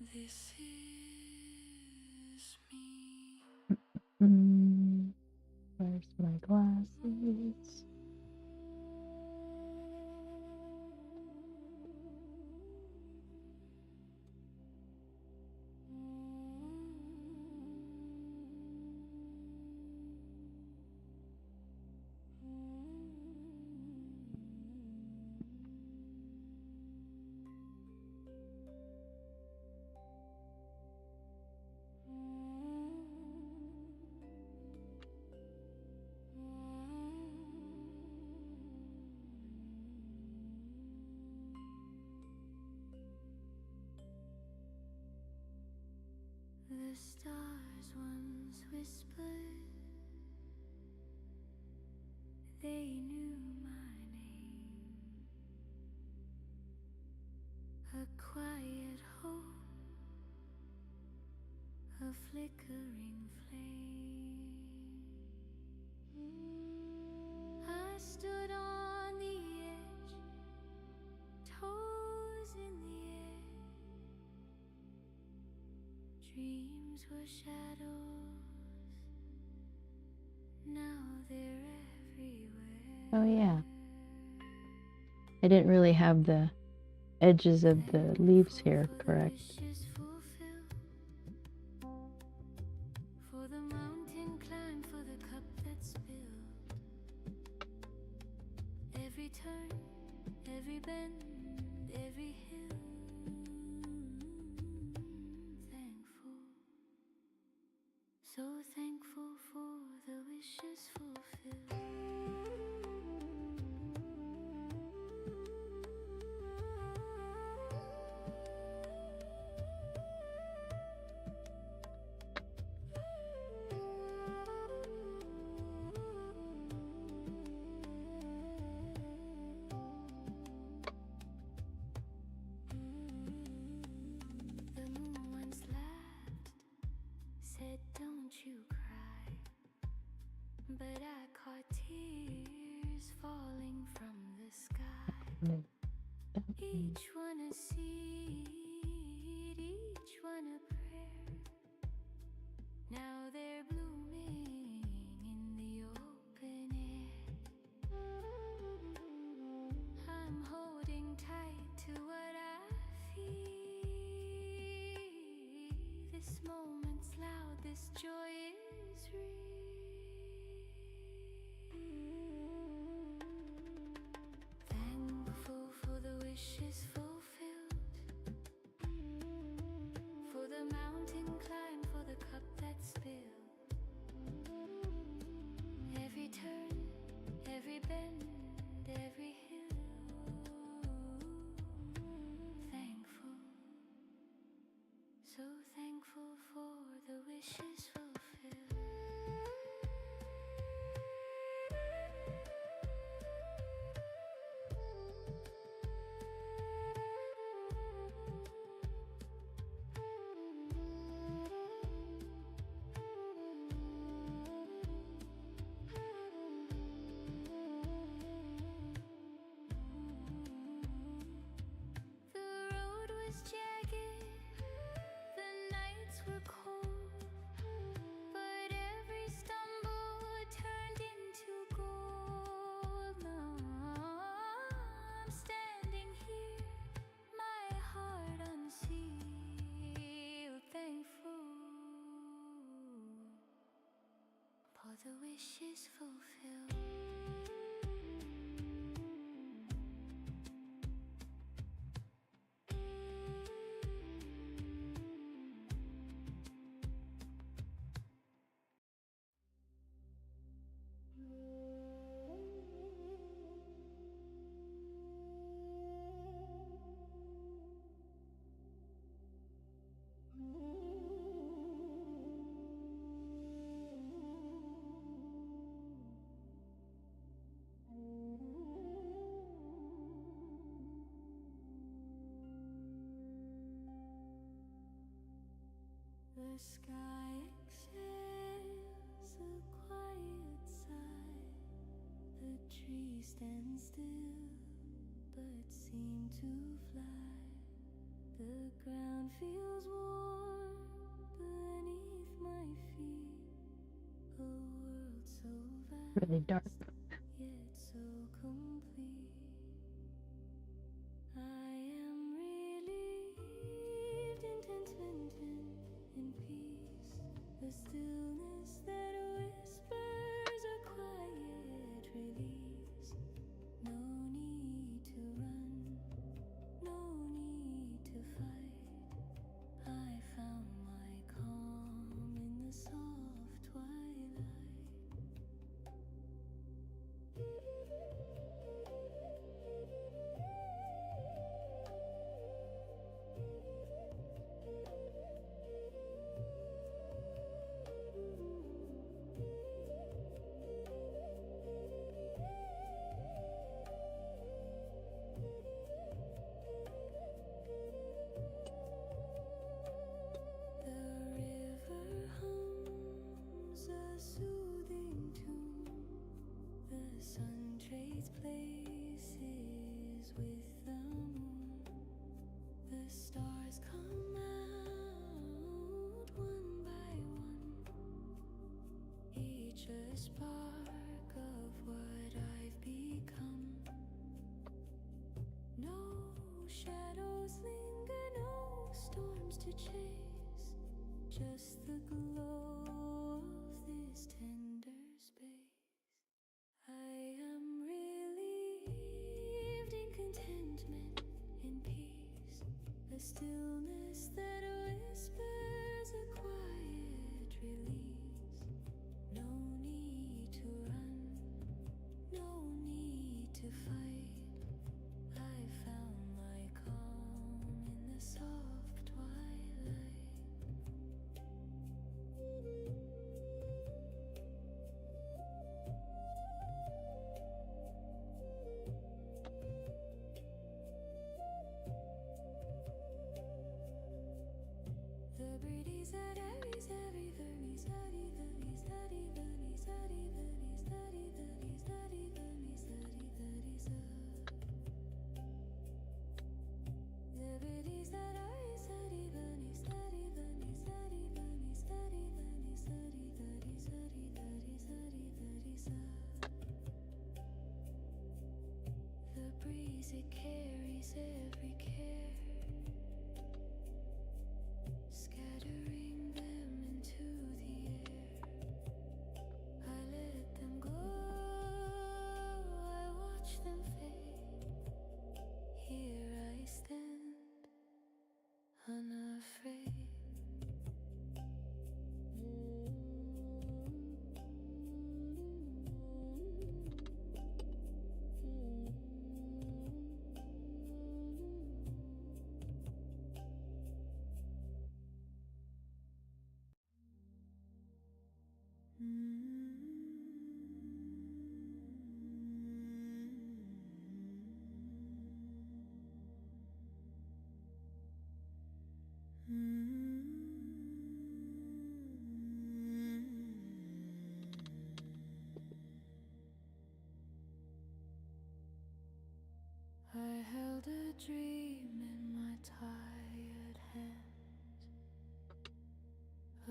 This is me. Where's my glasses? The stars once whispered, they knew my name. A quiet home, a flickering flame. I stood on the edge, toes in the air. Dreams were shadows, now they're everywhere. Oh yeah. I didn't really have the edges of the leaves here correct. For the mountain climb, for the cup that spilled. Every turn, every bend, every hill. Thankful, so thankful for the wishes fulfilled. Said, don't you cry, but I caught tears falling from the sky. Each one a seed, each one a prayer. this joy is real. Thankful for the wishes fulfilled, for the mountain climb, for the cup that spilled. Every turn, every bend, every hill. Thankful, so thankful for the wishes fulfilled. For the wishes fulfilled. The sky exhales a quiet sigh. The trees stand still but seem to fly. The ground feels warm beneath my feet. A world so vast, Really dark. yet so complete. I am relieved in contentment, in peace. The stillness that whispers a quiet release. No need to run, no need to fight. I found my calm in the soft twilight. The river hums a soothing tune. The sun trades places with the moon. The stars come out one by one, each a spark of what I've become. No shadows linger, no storms to chase, just the glow of this tender space. I am relieved in contentment, in peace. The stillness that whispers a quiet release. No need to run, no need to fight. I found my calm in the soft twilight. The birdies that every study, very study, very study, very study, very study, very study, very study, very study. The birdies that I study, very study, very study, very study, very study, very study, very study, very study. The breeze, it carries every care, scattering them into the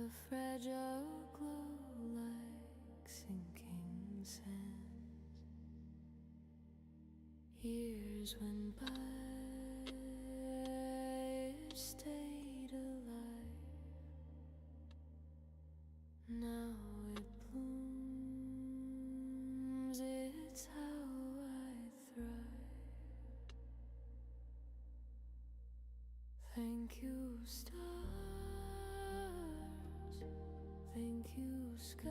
a fragile glow like sinking sands. Years went by, it stayed alive. Now it blooms, it's how I thrive. Thank you, stars. Thank you, sky.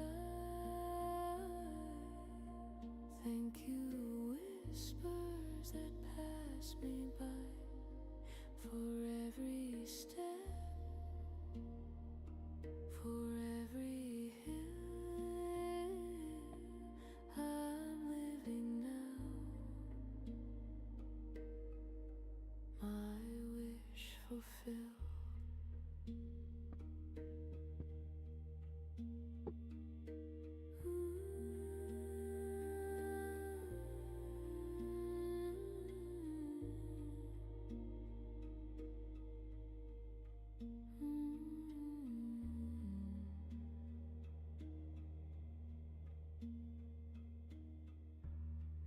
Thank you, whispers that pass me by. For every step, for every hill I'm living now. My wish fulfilled.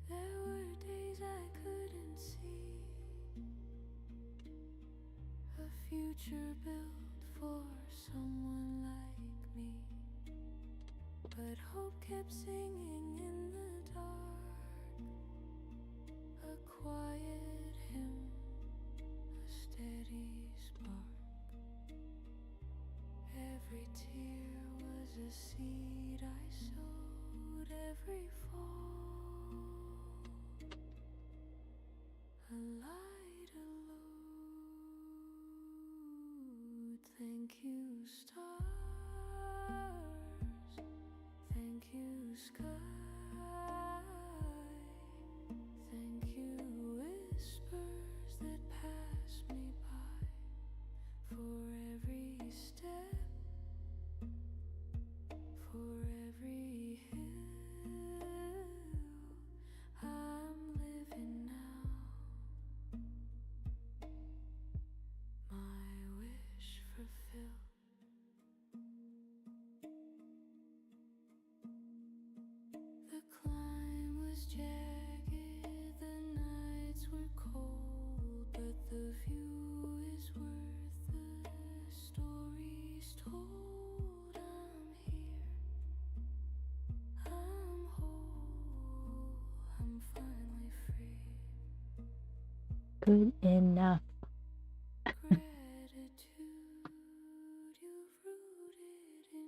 There were days I couldn't see a future built for someone like me, but hope kept singing in the dark, a quiet hymn, a steady spark. Every tear was a seed I sowed, every fall a light, a load. Thank you, stars. Thank you, sky. Thank you, whispers that pass me by. For every step, for every hill I'm living now. My wish fulfilled. The climb was jagged, the nights were cold, but the view is worth the stories told. I'm here, I'm whole, I'm finally free. Good enough. Gratitude, you've rooted in me.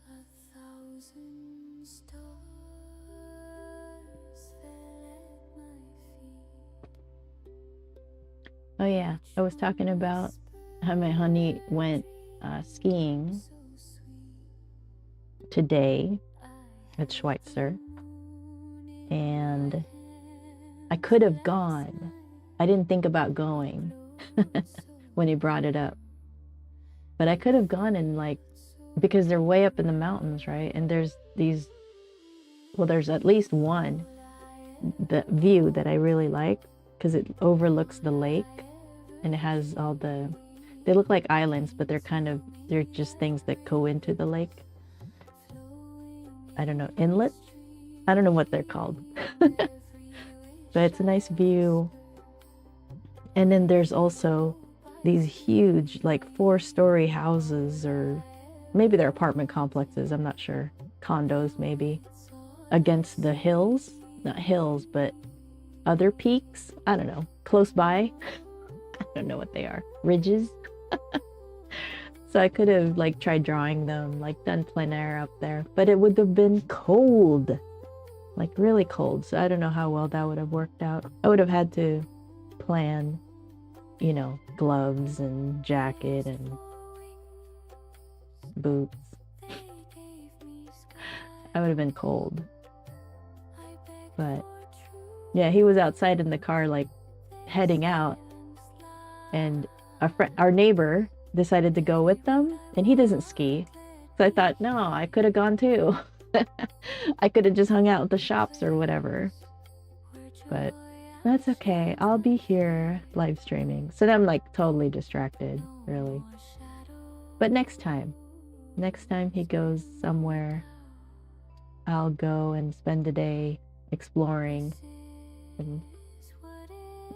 A thousand stars fell at my feet. Oh yeah, I was talking about how my honey went skiing So sweet, today at Schweitzer, and I could have gone. I didn't think about going when he brought it up, but I could have gone and because they're way up in the mountains, right? And there's there's at least one the view that I really like because it overlooks the lake, and it has all they look like islands, but they're just things that go into the lake. I don't know, inlets? I don't know what they're called. But it's a nice view. And then there's also these huge 4-story houses, or maybe they're apartment complexes, I'm not sure, condos maybe, against the hills, not hills, but other peaks, I don't know, close by. I don't know what they are, ridges. So I could have tried drawing them, done plein air up there, but it would have been cold, really cold. So I don't know how well that would have worked out. I would have had to plan, gloves and jacket and boots. I would have been cold. But yeah, he was outside in the car, like heading out, and our neighbor decided to go with them, and he doesn't ski. So I thought, no, I could have gone too. I could have just hung out at the shops or whatever. But that's okay. I'll be here live streaming. So then I'm like totally distracted, really. But next time he goes somewhere, I'll go and spend a day exploring and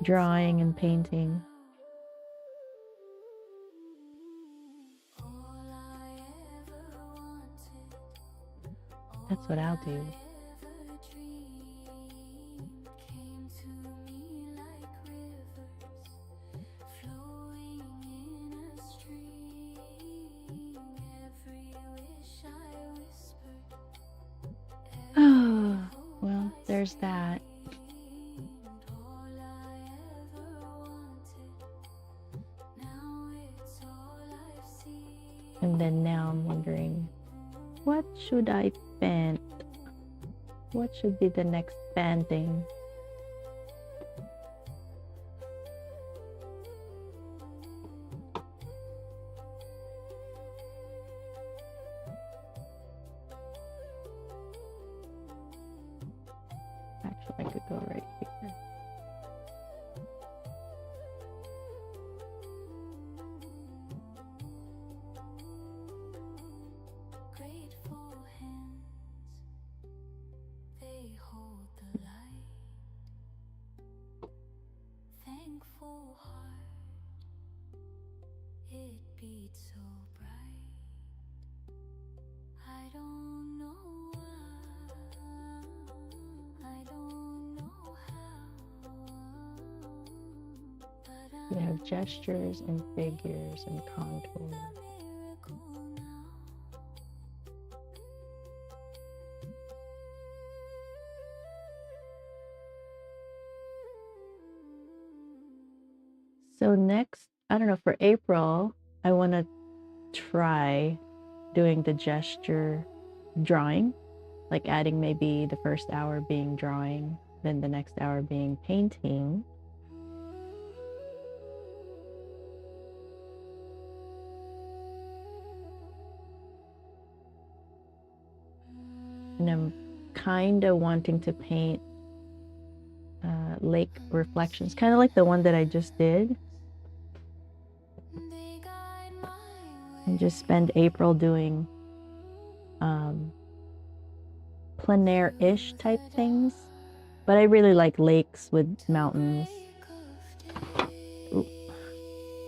drawing and painting. That's what I'll do. Oh, well, there's that. And then now I'm wondering, what should I paint? What should be the next painting? Actually, I could go right here. We have gestures and figures and contours. So next, I don't know, for April, I want to try doing the gesture drawing, like adding maybe the first hour being drawing, then the next hour being painting. And I'm kind of wanting to paint lake reflections, kind of like the one that I just did. And just spend April doing plein-air-ish type things. But I really like lakes with mountains. Ooh.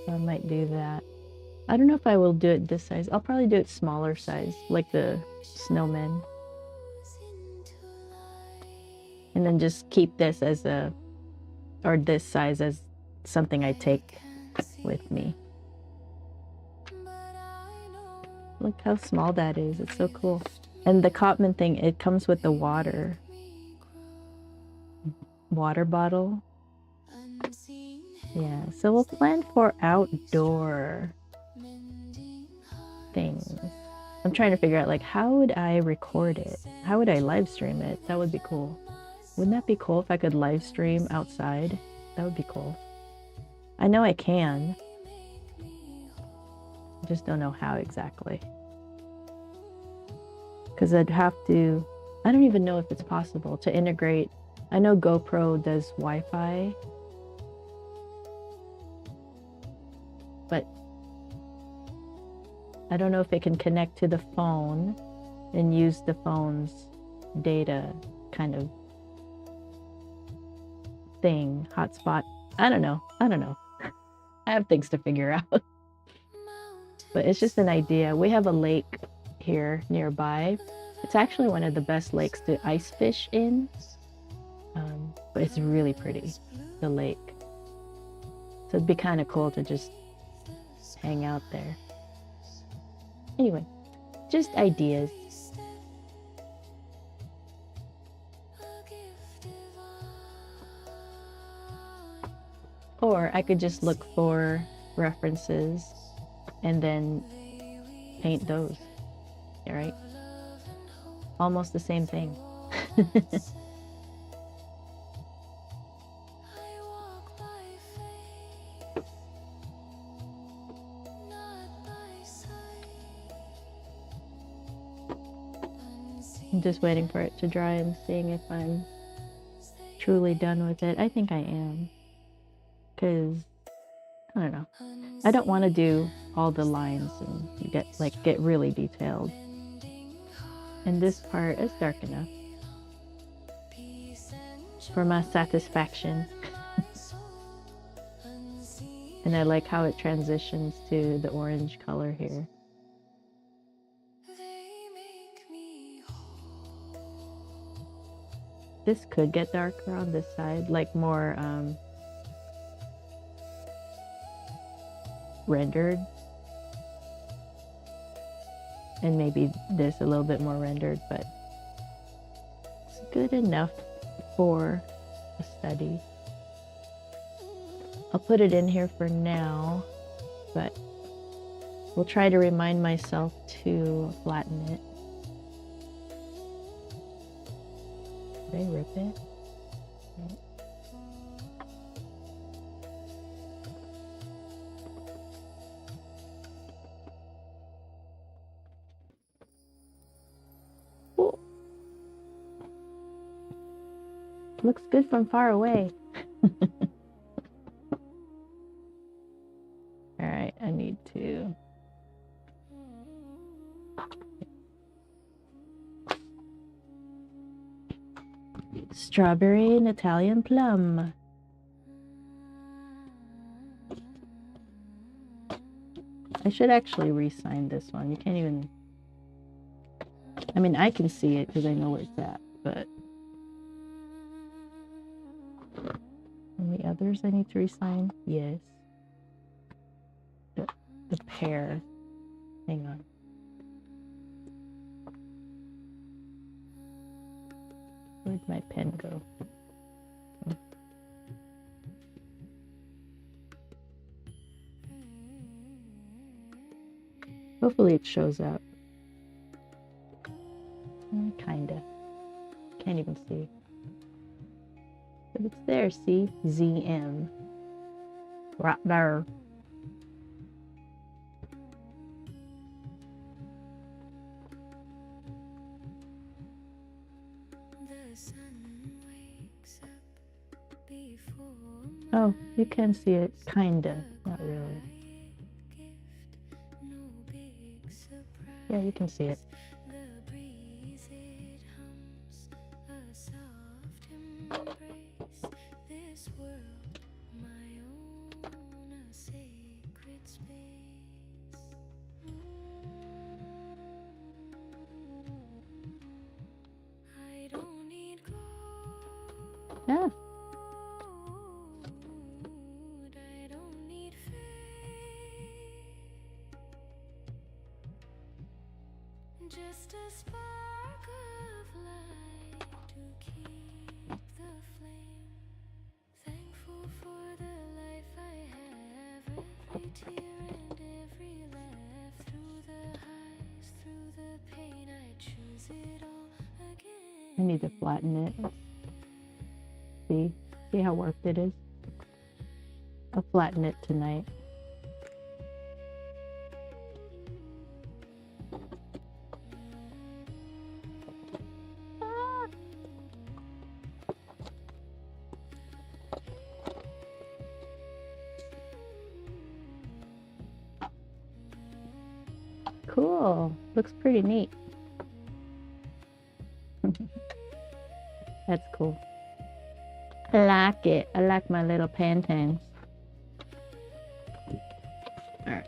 So I might do that. I don't know if I will do it this size. I'll probably do it smaller size, like the snowmen. And then just keep this as or this size as something I take with me. Look how small that is. It's so cool. And the Cotman thing, it comes with the water bottle. Yeah, so we'll plan for outdoor things. I'm trying to figure out, like, how would I record it? How would I live stream it? That would be cool. Wouldn't that be cool if I could live stream outside? That would be cool. I know I can. I just don't know how exactly. Because I'd have to, I don't even know if it's possible to integrate. I know GoPro does Wi-Fi, but I don't know if it can connect to the phone and use the phone's data kind of thing, hotspot. I don't know. I have things to figure out. But it's just an idea. We have a lake here nearby. It's actually one of the best lakes to ice fish in. But it's really pretty, the lake. So it'd be kind of cool to just hang out there. Anyway, just ideas. Or I could just look for references and then paint those. All right. Almost the same thing. I'm just waiting for it to dry and seeing if I'm truly done with it. I think I am. Because, I don't know. I don't want to do all the lines and get really detailed. And this part is dark enough for my satisfaction. And I like how it transitions to the orange color here. This could get darker on this side, like more rendered. And maybe this a little bit more rendered, but it's good enough for a study. I'll put it in here for now, but we'll try to remind myself to flatten it. Did I rip it? No. Oh. Looks good from far away. All right, I need to. Strawberry and Italian plum. I should actually re-sign this one. You can't even. I mean, I can see it because I know where it's at, but. And the others I need to re-sign? Yes. The pair. Hang on. Where'd my pen go? Hopefully it shows up. Kinda. Can't even see. But it's there, see? ZM. Right there. Oh, you can see it, kinda, not really. Yeah, you can see it. Yeah. Just a spark of light to keep the flame. Thankful for the life I have, every tear and every laugh. Through the highs, through the pain, I choose it all again. I need to flatten it. See how warped it is? I'll flatten it tonight. Cool. Looks pretty neat. That's cool. I like it. I like my little paintings. Alright.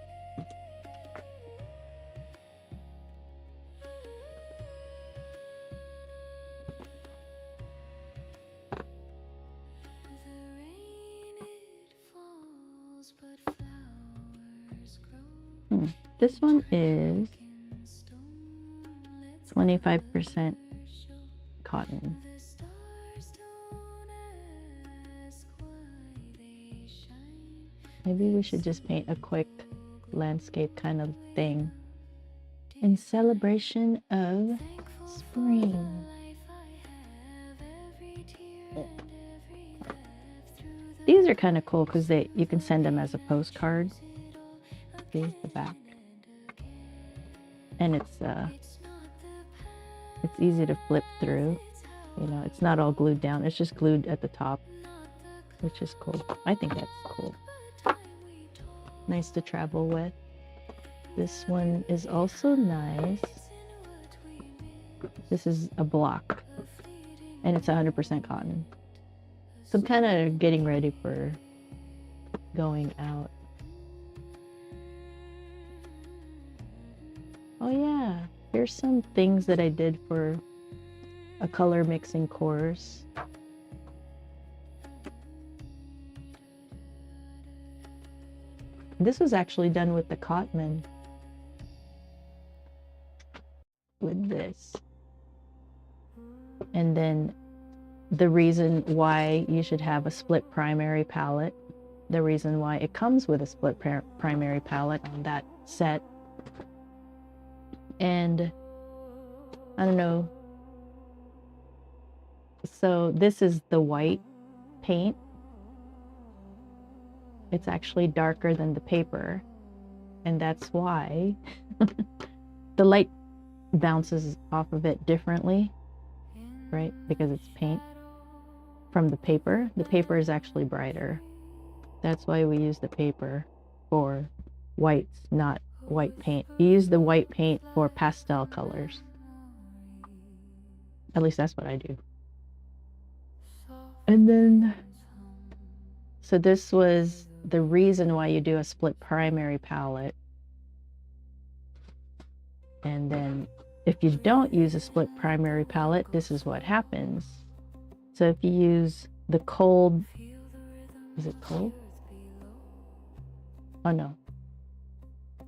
This one is 25% cotton. Maybe we should just paint a quick landscape kind of thing in celebration of spring. These are kind of cool because you can send them as a postcard. See the back, and it's easy to flip through. You know, it's not all glued down. It's just glued at the top, which is cool. I think that's cool. Nice to travel with. This one is also nice. This is a block, and it's 100% cotton. So I'm kind of getting ready for going out. Oh yeah, here's some things that I did for a color mixing course. This was actually done with the Cotman. With this. And then the reason why you should have a split primary palette, the reason why it comes with a split primary palette on that set. And I don't know. So this is the white paint. It's actually darker than the paper. And that's why the light bounces off of it differently, right? Because it's paint. From the paper is actually brighter. That's why we use the paper for whites, not white paint. You use the white paint for pastel colors. At least that's what I do. And then, so this was the reason why you do a split primary palette. And then if you don't use a split primary palette, this is what happens. So if you use the cold, is it cold? Oh no,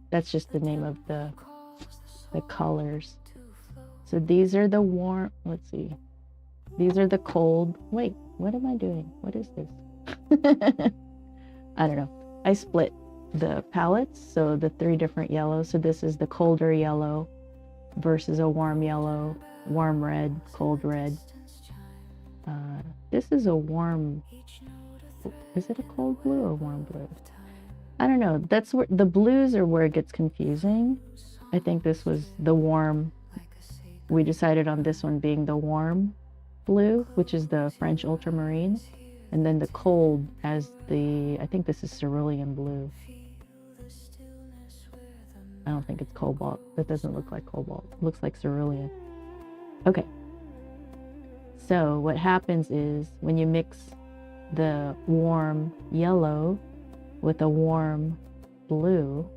that's just the name of the colors. So these are the warm, let's see. These are the cold, wait, what am I doing? What is this? I don't know. I split the palettes, so the 3 different yellows. So this is the colder yellow versus a warm yellow, warm red, cold red. This is a warm, is it a cold blue or warm blue? I don't know. That's where the blues are where it gets confusing. I think this was the warm. We decided on this one being the warm blue, which is the French ultramarine, and then the cold as the, I think this is cerulean blue. I don't think it's cobalt. That doesn't look like cobalt. It looks like cerulean. Okay. So what happens is when you mix the warm yellow with a warm blue,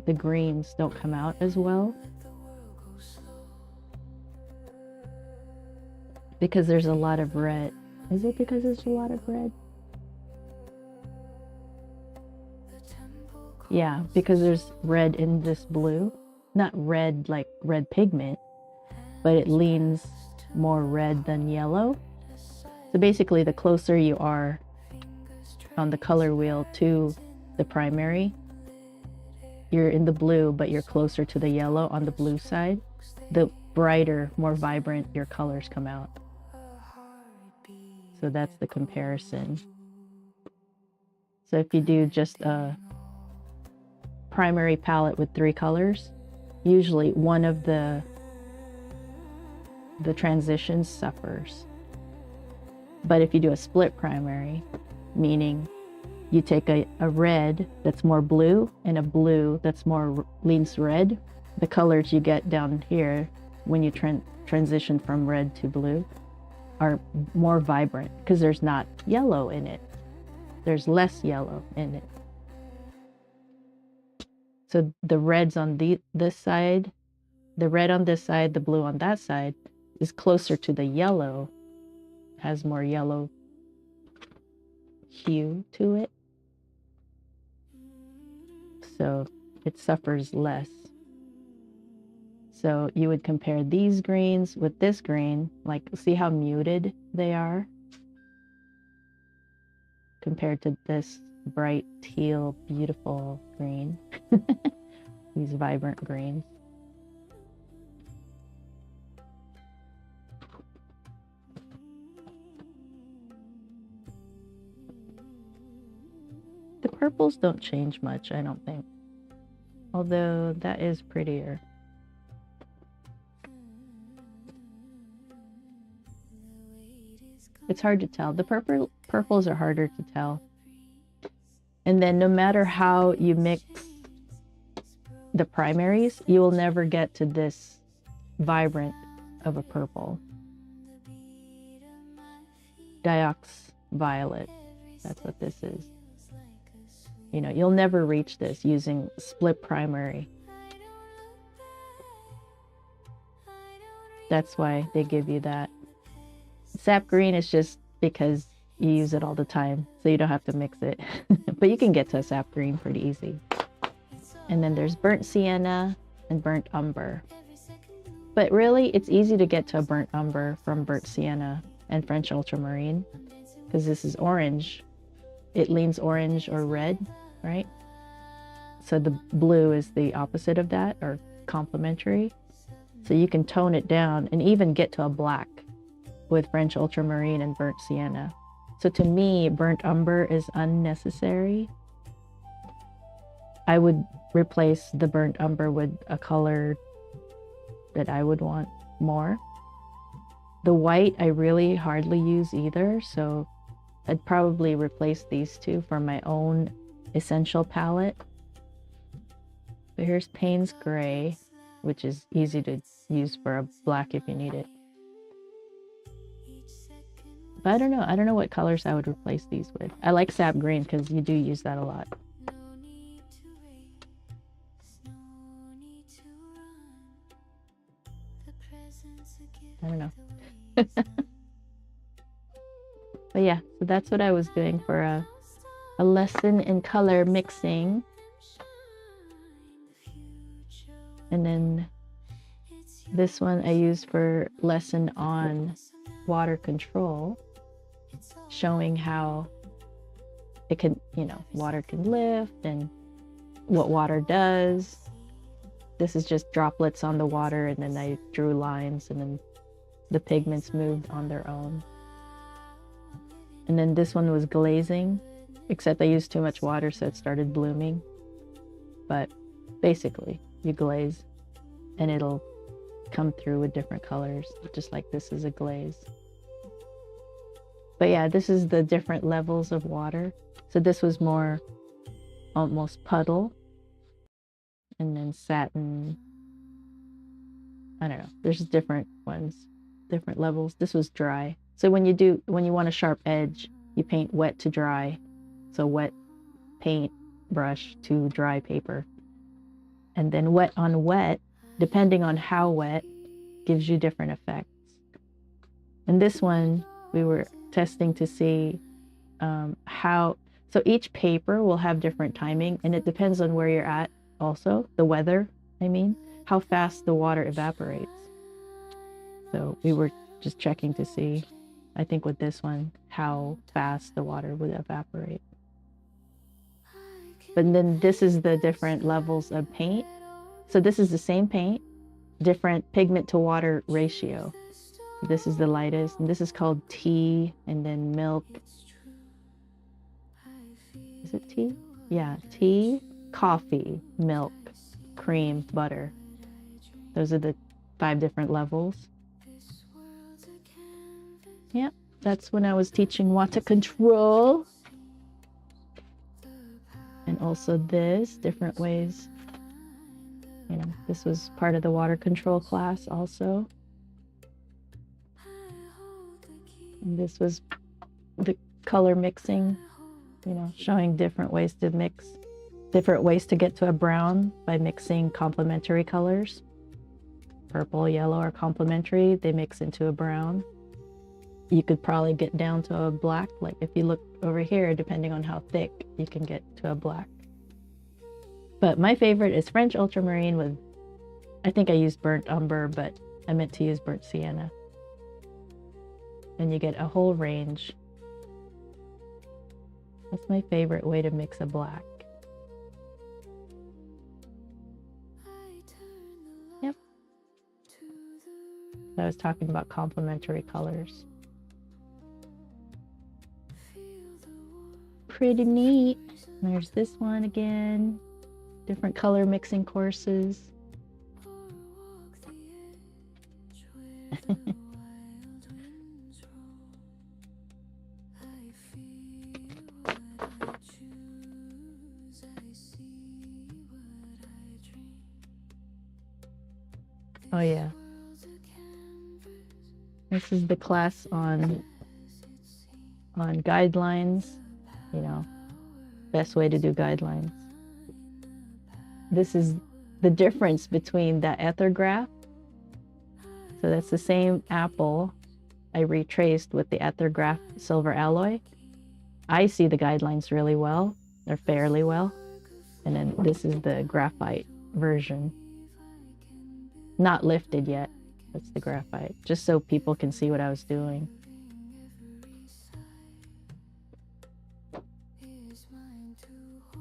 the greens don't come out as well. Because there's a lot of red. Is it because there's a lot of red? Yeah, because there's red in this blue. Not red like red pigment, but it leans more red than yellow. So basically, the closer you are on the color wheel to the primary, you're in the blue, but you're closer to the yellow on the blue side. The brighter, more vibrant your colors come out. So that's the comparison. So if you do just a primary palette with 3 colors, usually one of the transitions suffers. But if you do a split primary, meaning you take a red that's more blue and a blue that's more leans red, the colors you get down here when you transition from red to blue are more vibrant because there's not yellow in it. There's less yellow in it. So the reds on this side, the red on this side, the blue on that side is closer to the yellow, has more yellow hue to it. So it suffers less. So you would compare these greens with this green, like see how muted they are compared to this bright teal, beautiful green. These vibrant greens. purples don't change much, I don't think. Although that is prettier. It's hard to tell. The purples are harder to tell. And then no matter how you mix the primaries, you will never get to this vibrant of a purple. Diox violet, that's what this is. You know, you'll never reach this using split primary. That's why they give you that. Sap green is just because you use it all the time, so you don't have to mix it. But you can get to a sap green pretty easy. And then there's burnt sienna and burnt umber. But really, it's easy to get to a burnt umber from burnt sienna and French ultramarine, because this is orange. It leans orange or red, right? So the blue is the opposite of that, or complementary. So you can tone it down and even get to a black with French ultramarine and burnt sienna. So to me, burnt umber is unnecessary. I would replace the burnt umber with a color that I would want more. The white I really hardly use either, so I'd probably replace these two for my own essential palette. But here's Payne's Gray, which is easy to use for a black if you need it. But I don't know what colors I would replace these with. I like sap green because you do use that a lot. I don't know. But yeah, so that's what I was doing for a lesson in color mixing. And then this one I used for lesson on water control, showing how it can, you know, water can lift and what water does. This is just droplets on the water, and then I drew lines, and then the pigments moved on their own. And then this one was glazing, except I used too much water, so it started blooming. But basically, you glaze and it'll come through with different colors, just like this is a glaze. But yeah, this is the different levels of water. So this was more almost puddle, and then satin. I don't know, there's different ones, different levels. This was dry. So when you want a sharp edge, you paint wet to dry. So wet paint brush to dry paper. And then wet on wet, depending on how wet, gives you different effects. And this one, we were testing to see how, so each paper will have different timing, and it depends on where you're at also, the weather, I mean, how fast the water evaporates. So we were just checking to see, I think with this one, how fast the water would evaporate. But then this is the different levels of paint. So this is the same paint, different pigment to water ratio. This is the lightest, and this is called tea, and then milk. Is it tea? Yeah, tea, coffee, milk, cream, butter. Those are the 5 different levels. Yeah, that's when I was teaching water control. And also this, different ways. You know, this was part of the water control class also. And this was the color mixing, you know, showing different ways to mix, different ways to get to a brown by mixing complementary colors. Purple, yellow are complementary, they mix into a brown. You could probably get down to a black, like if you look over here, depending on how thick, you can get to a black. But my favorite is French ultramarine with, I think I used burnt umber, but I meant to use burnt sienna. And you get a whole range. That's my favorite way to mix a black. Yep. I was talking about complementary colors. Pretty neat. There's this one again. Different color mixing courses. Oh yeah. This is the class on guidelines, you know, best way to do guidelines. This is the difference between the ethergraph. So that's the same apple I retraced with the ethergraph silver alloy. I see the guidelines really well, or fairly well. And then this is the graphite version. Not lifted yet. That's the graphite, just so people can see what I was doing.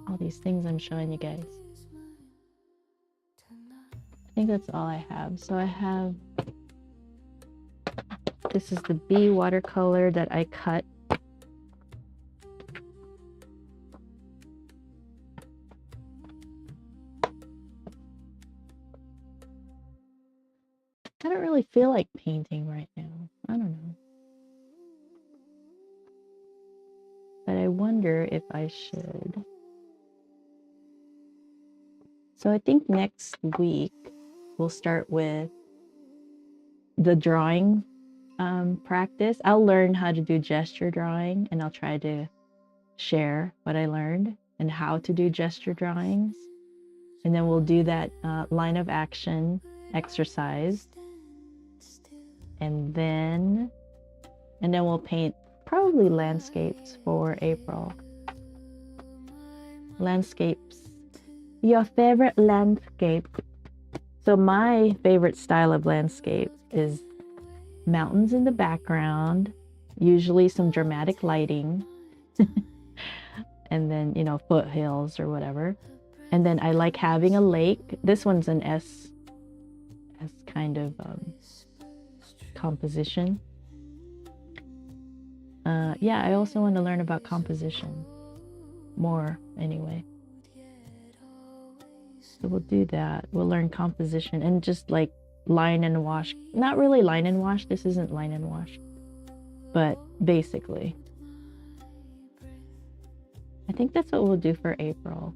All these things I'm showing you guys. I think that's all I have. So I have, this is the B watercolor that I cut. I don't really feel like painting right now. I don't know. But I wonder if I should. So I think next week we'll start with the drawing practice. I'll learn how to do gesture drawing, and I'll try to share what I learned and how to do gesture drawings. And then we'll do that line of action exercise. And then we'll paint probably landscapes for April. Landscapes. Your favorite landscape. So my favorite style of landscape is mountains in the background, usually some dramatic lighting, and then, you know, foothills or whatever. And then I like having a lake. This one's an S kind of composition. Yeah, I also want to learn about composition more anyway. So we'll do that. We'll learn composition and just like line and wash. Not really line and wash. This isn't line and wash. But basically. I think that's what we'll do for April.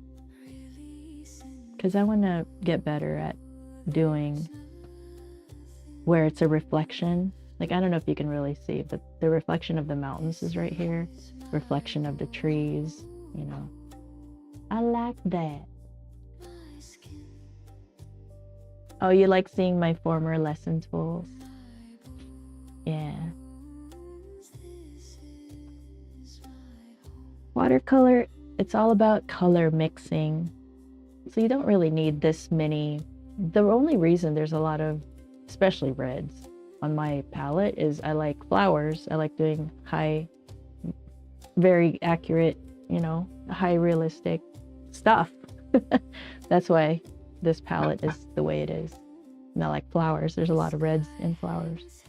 Because I want to get better at doing where it's a reflection. Like, I don't know if you can really see, but the reflection of the mountains is right here. Reflection of the trees, you know. I like that. Oh, you like seeing my former lesson tools? Yeah. Watercolor, it's all about color mixing. So you don't really need this many. The only reason there's a lot of, especially reds, on my palette is I like flowers. I like doing high, very accurate, you know, high realistic stuff. That's why this palette is the way it is. And I like flowers. There's a lot of reds in flowers.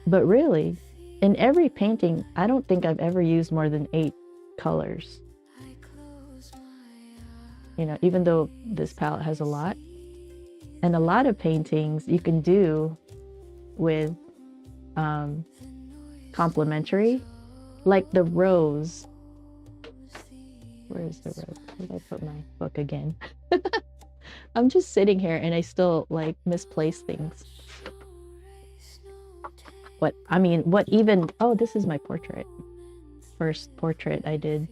But really, in every painting, I don't think I've ever used more than 8 colors. You know, even though this palette has a lot. And a lot of paintings you can do with complementary, like the rose. Where is the rose? Where did I put my book again? I'm just sitting here and I still like misplace things. What even, oh, this is my portrait. First portrait I did.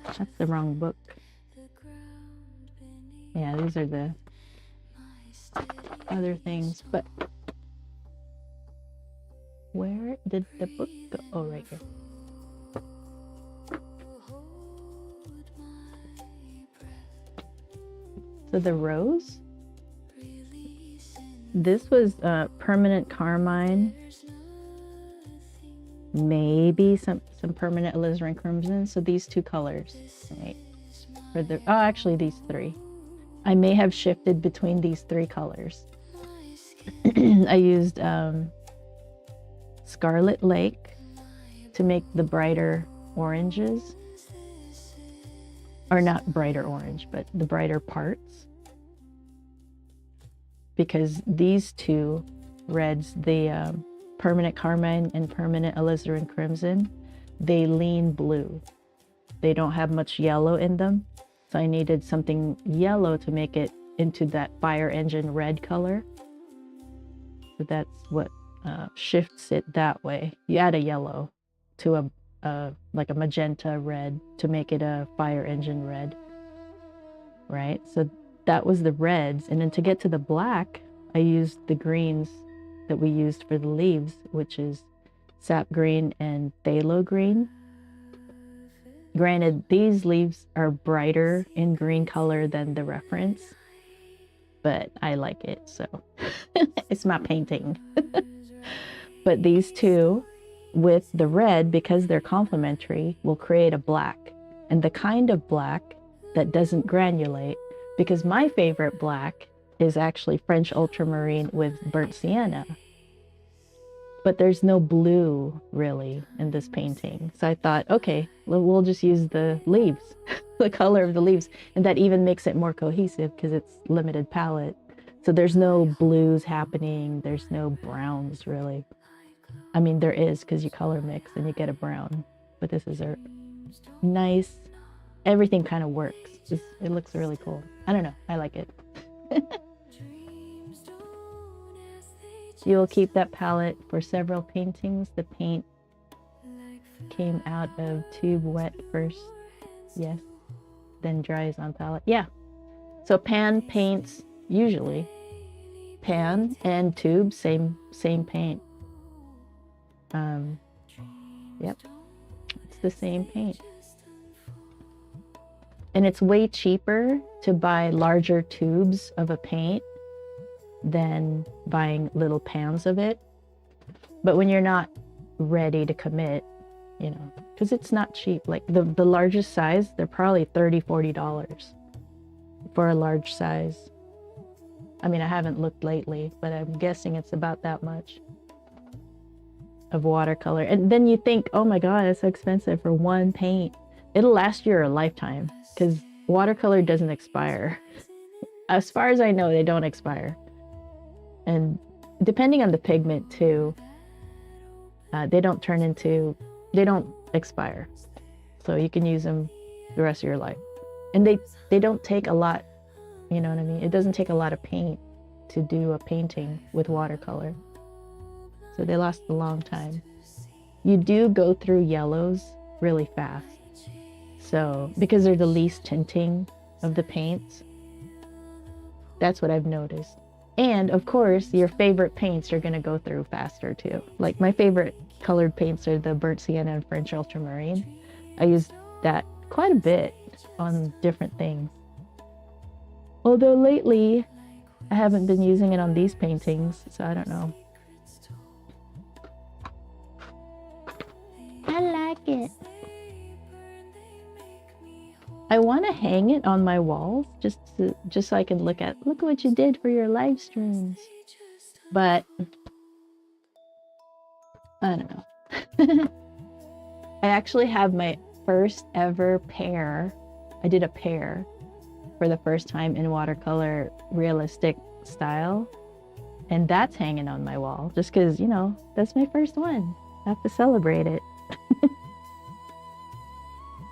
That's the wrong book. Yeah, these are the other things, but where did the book go? Oh, right here. So the rose, this was permanent carmine, maybe some permanent alizarin crimson. So these 2 colors, right? For the, oh, actually these 3. I may have shifted between these 3 colors. I used Scarlet Lake to make the brighter oranges, or not brighter orange, but the brighter parts, because these two reds, the permanent carmine and permanent alizarin crimson, they lean blue. They don't have much yellow in them, so I needed something yellow to make it into that fire engine red color. So that's what shifts it that way. You add a yellow to like a magenta red to make it a fire engine red, right? So that was the reds, and then to get to the black, I used the greens that we used for the leaves, which is sap green and phthalo green. Granted, these leaves are brighter in green color than the reference, but I like it, so it's my painting. But these two with the red, because they're complementary, will create a black, and the kind of black that doesn't granulate, because my favorite black is actually French ultramarine with burnt sienna. But there's no blue really in this painting. So I thought, okay, we'll just use the leaves, the color of the leaves. And that even makes it more cohesive because it's limited palette. So there's no blues happening. There's no browns really. I mean, there is because you color mix and you get a brown. But this is a nice, everything kind of works. It looks really cool. I don't know. I like it. You'll keep that palette for several paintings. The paint came out of tube wet first, yes, then dries on palette. Yeah, so pan paints usually. Pan and tube, same paint. Yep, it's the same paint. And it's way cheaper to buy larger tubes of a paint than buying little pans of it. But when you're not ready to commit, you know, because it's not cheap. Like the largest size, they're probably $30-$40 for a large size. I mean, I haven't looked lately, but I'm guessing it's about that much of watercolor. And then you think, oh my God, it's so expensive for one paint. It'll last you a lifetime because watercolor doesn't expire. As far as I know, they don't expire. And depending on the pigment too, they don't expire. So you can use them the rest of your life. And they don't take a lot, you know what I mean? It doesn't take a lot of paint to do a painting with watercolor. So they last a long time. You do go through yellows really fast. So, because they're the least tinting of the paints. That's what I've noticed. And of course, your favorite paints you're gonna go through faster too. Like my favorite colored paints are the burnt sienna and French ultramarine. I use that quite a bit on different things. Although lately, I haven't been using it on these paintings, so I don't know. I like it. I want to hang it on my walls just so I can look what you did for your live streams. But I don't know. I actually have my first ever pear. I did a pear for the first time in watercolor realistic style, and that's hanging on my wall just because, you know, that's my first one. I have to celebrate it.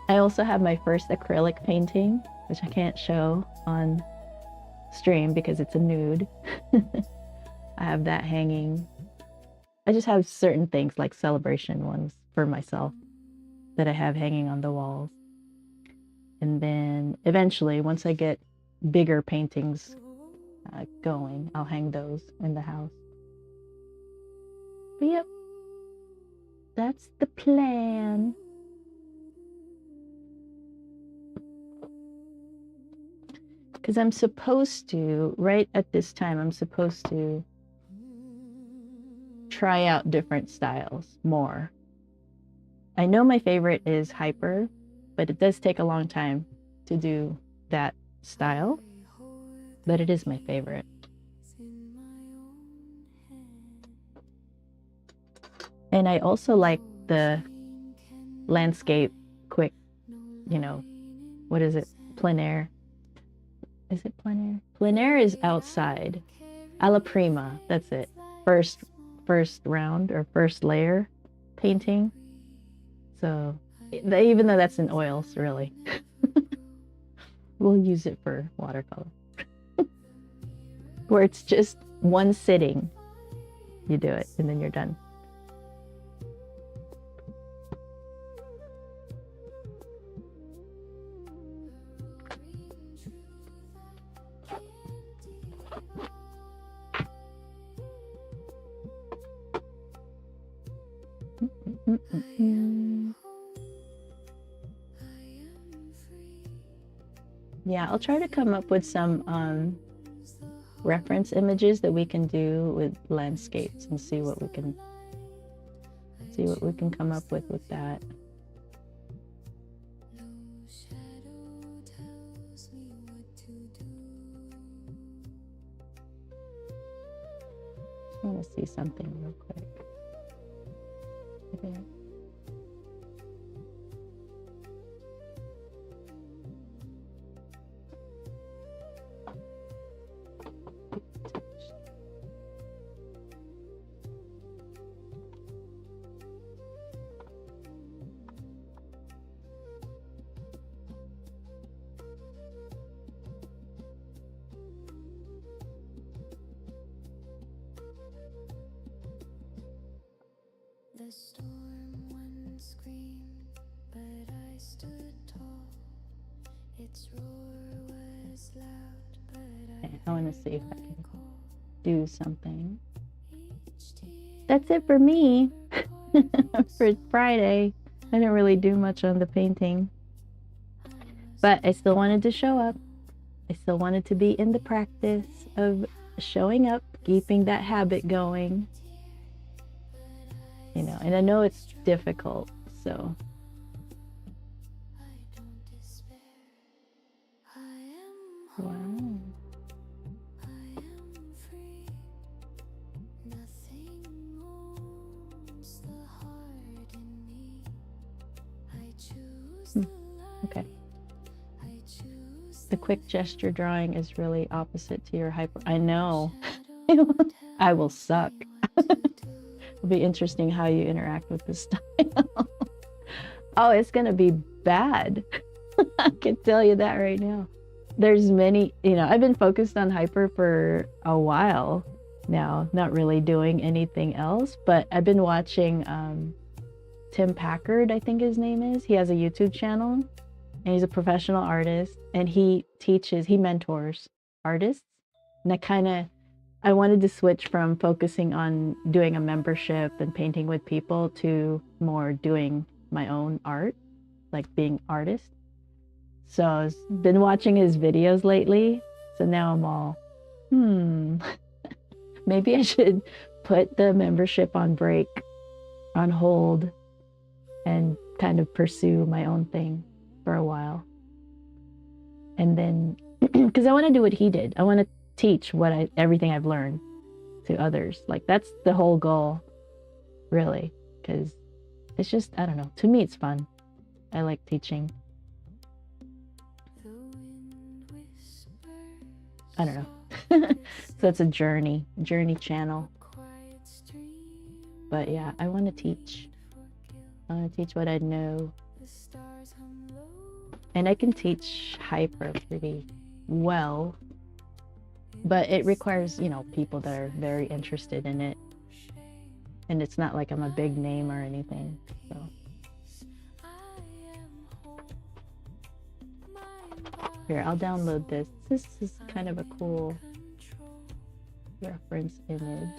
I also have my first acrylic painting, which I can't show on stream because it's a nude. I have that hanging. I just have certain things like celebration ones for myself that I have hanging on the walls. And then eventually, once I get bigger paintings going, I'll hang those in the house. But yep, that's the plan. Because I'm supposed to, right at this time, I'm supposed to try out different styles more. I know my favorite is hyper, but it does take a long time to do that style, but it is my favorite. And I also like the landscape, quick, you know, what is it? Plein air. Is it plein air? Plein air is outside. Alla prima, that's it. First round or first layer painting. So even though that's in oils, really. We'll use it for watercolor. Where it's just one sitting. You do it and then you're done. Yeah, I'll try to come up with some reference images that we can do with landscapes and see what we can come up with that. I want to see something real quick. Okay. The storm once screamed, but I stood tall. Its roar was loud, but I want to see if I can do something. That's it for me for Friday. I didn't really do much on the painting, but I still wanted to show up. I still wanted to be in the practice of showing up, keeping that habit going. You know, and I know it's difficult, so. Wow. Okay. The quick gesture drawing is really opposite to your hyper. I know. I will suck. It'll be interesting how you interact with this style. Oh, it's gonna be bad. I can tell you that right now. There's many, you know, I've been focused on hyper for a while now, not really doing anything else, but I've been watching Tim Packard, I think his name is. He has a YouTube channel and he's a professional artist and he mentors artists. And I wanted to switch from focusing on doing a membership and painting with people to more doing my own art, like being artist. So I've been watching his videos lately. So now I'm all, maybe I should put the membership on break, on hold, and kind of pursue my own thing for a while. And then, because I want to do what he did. I want to teach everything I've learned to others. Like that's the whole goal, really, because it's just, I don't know, to me it's fun. I like teaching. I don't know. So it's a journey channel. But yeah, I want to teach. I want to teach what I know. And I can teach hyper pretty well. But it requires, you know, people that are very interested in it. And it's not like I'm a big name or anything. So. Here, I'll download this. This is kind of a cool reference image.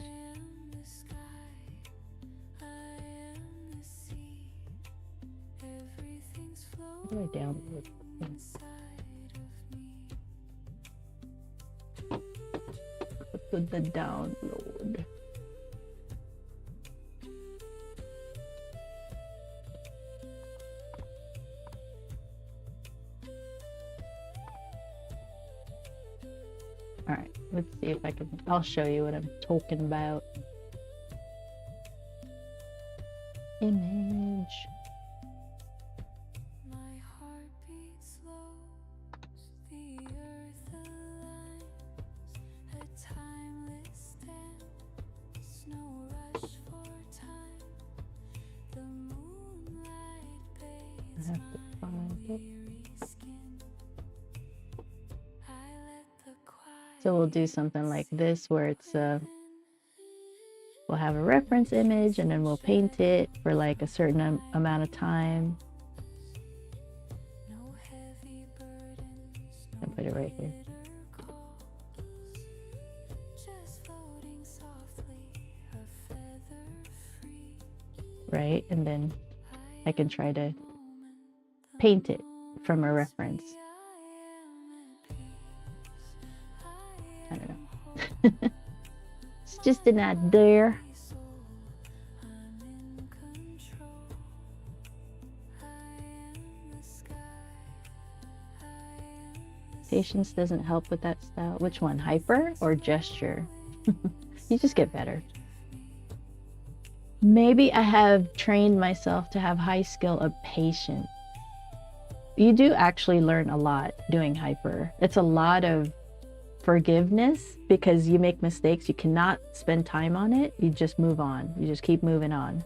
How do I download this? Go to the download. All right, let's see if I'll show you what I'm talking about. Image. So we'll do something like this where it's we'll have a reference image and then we'll paint it for like a certain amount of time. And put it right here. Right, and then I can try to paint it from a reference. I don't know. It's just an idea. Patience doesn't help with that style. Which one, hyper or gesture? You just get better. Maybe I have trained myself to have high skill of patience. You do actually learn a lot doing hyper. It's a lot of forgiveness because you make mistakes. You cannot spend time on it. You just move on. You just keep moving on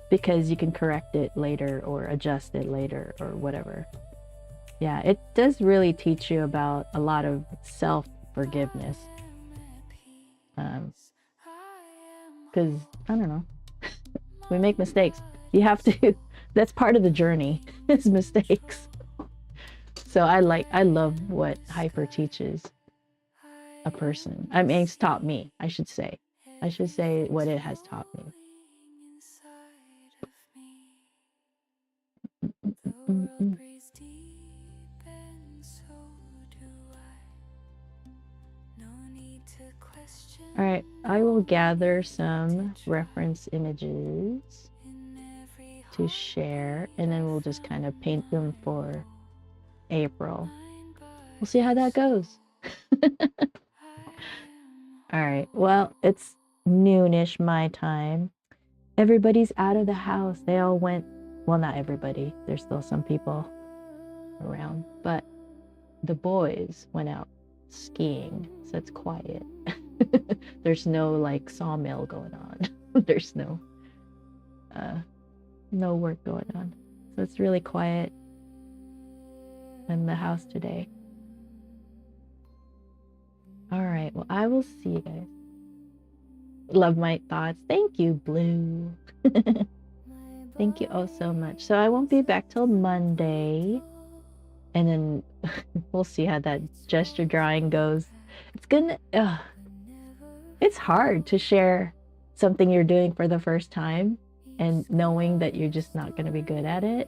because you can correct it later or adjust it later or whatever. Yeah, it does really teach you about a lot of self-forgiveness. Because, I don't know, we make mistakes. You have to, that's part of the journey, is mistakes. So I love what hyper teaches a person. I mean, it's taught me, I should say. I should say what it has taught me. All right, I will gather some reference images to share, and then we'll just kind of paint them for April. We'll see how that goes. All right, well, it's noonish my time. Everybody's out of the house. They all went, well, not everybody. There's still some people around, but the boys went out skiing, so it's quiet. There's no like sawmill going on. There's no work going on. So it's really quiet in the house today. All right, well, I will see you guys. Love my thoughts. Thank you, Blue. Thank you oh so much. So I won't be back till Monday. And then we'll see how that gesture drawing goes. It's gonna... it's hard to share something you're doing for the first time and knowing that you're just not going to be good at it.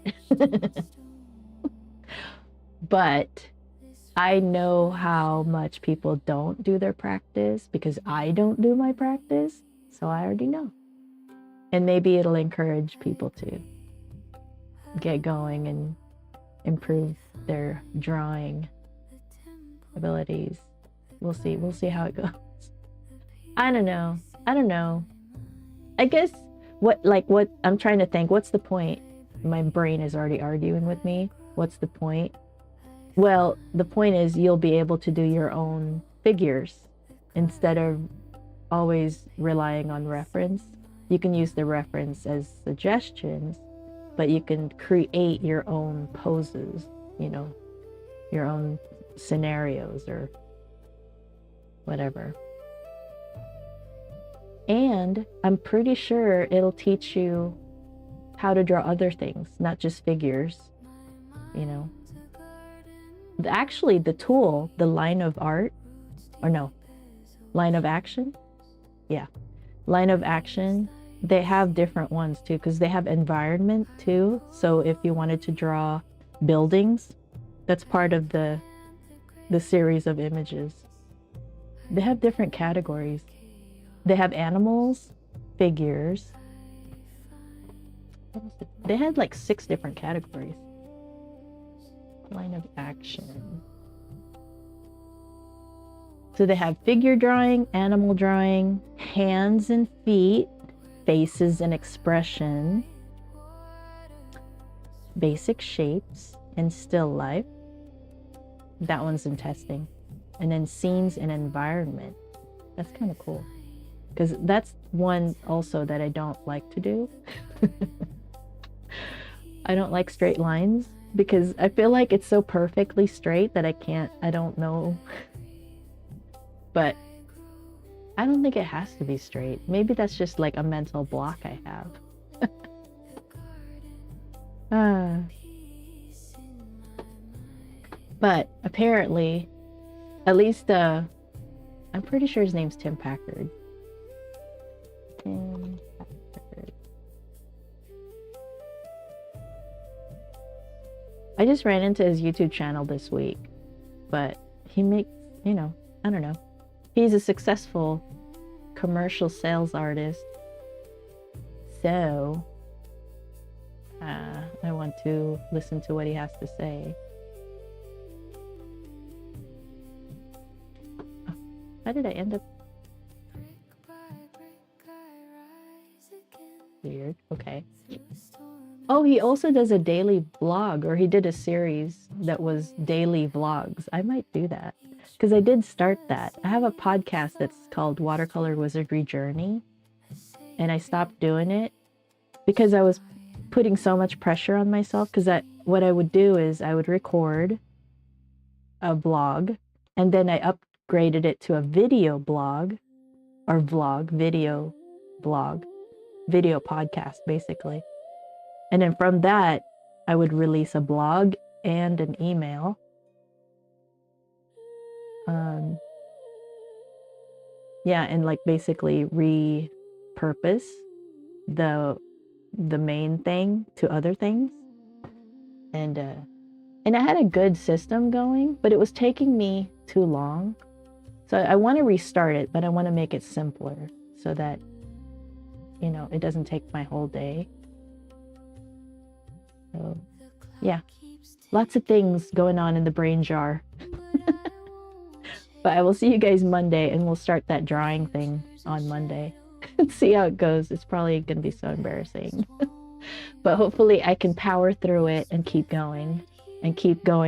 But I know how much people don't do their practice because I don't do my practice. So I already know. And maybe it'll encourage people to get going and improve their drawing abilities. We'll see. We'll see how it goes. I don't know. I guess what I'm trying to think, what's the point? My brain is already arguing with me. What's the point? Well, the point is you'll be able to do your own figures instead of always relying on reference. You can use the reference as suggestions, but you can create your own poses, you know, your own scenarios or whatever. And I'm pretty sure it'll teach you how to draw other things, not just figures, you know. Actually, the tool, the line of art, or no, line of action. Yeah, line of action. They have different ones too, because they have environment too. So if you wanted to draw buildings, that's part of the series of images. They have different categories. They have animals, figures. They had like 6 different categories. Line of action. So they have figure drawing, animal drawing, hands and feet, faces and expression, basic shapes, and still life. That one's in testing. And then scenes and environment. That's kind of cool. Because that's one also that I don't like to do. I don't like straight lines. because I feel like it's so perfectly straight that I don't know. But I don't think it has to be straight. Maybe that's just like a mental block I have. But apparently, at least I'm pretty sure his name's Tim Packard. Tim Packard. I just ran into his YouTube channel this week, but he makes, I don't know. He's a successful commercial sales artist. So, I want to listen to what he has to say. Oh, how did I end up? Weird. Okay. Oh, he also does a daily vlog, or he did a series that was daily vlogs. I might do that because I did start that. I have a podcast that's called Watercolor Wizardry Journey, and I stopped doing it because I was putting so much pressure on myself. Because what I would do is I would record a blog, and then I upgraded it to a video blog, or vlog, video blog, video podcast, basically. And then from that, I would release a blog and an email. Yeah, and like basically repurpose the main thing to other things. And I had a good system going, but it was taking me too long. So I want to restart it, but I want to make it simpler so that, it doesn't take my whole day. So, yeah, lots of things going on in the brain jar. But I will see you guys Monday, and we'll start that drawing thing on Monday and see how it goes. It's probably going to be so embarrassing. But hopefully I can power through it and keep going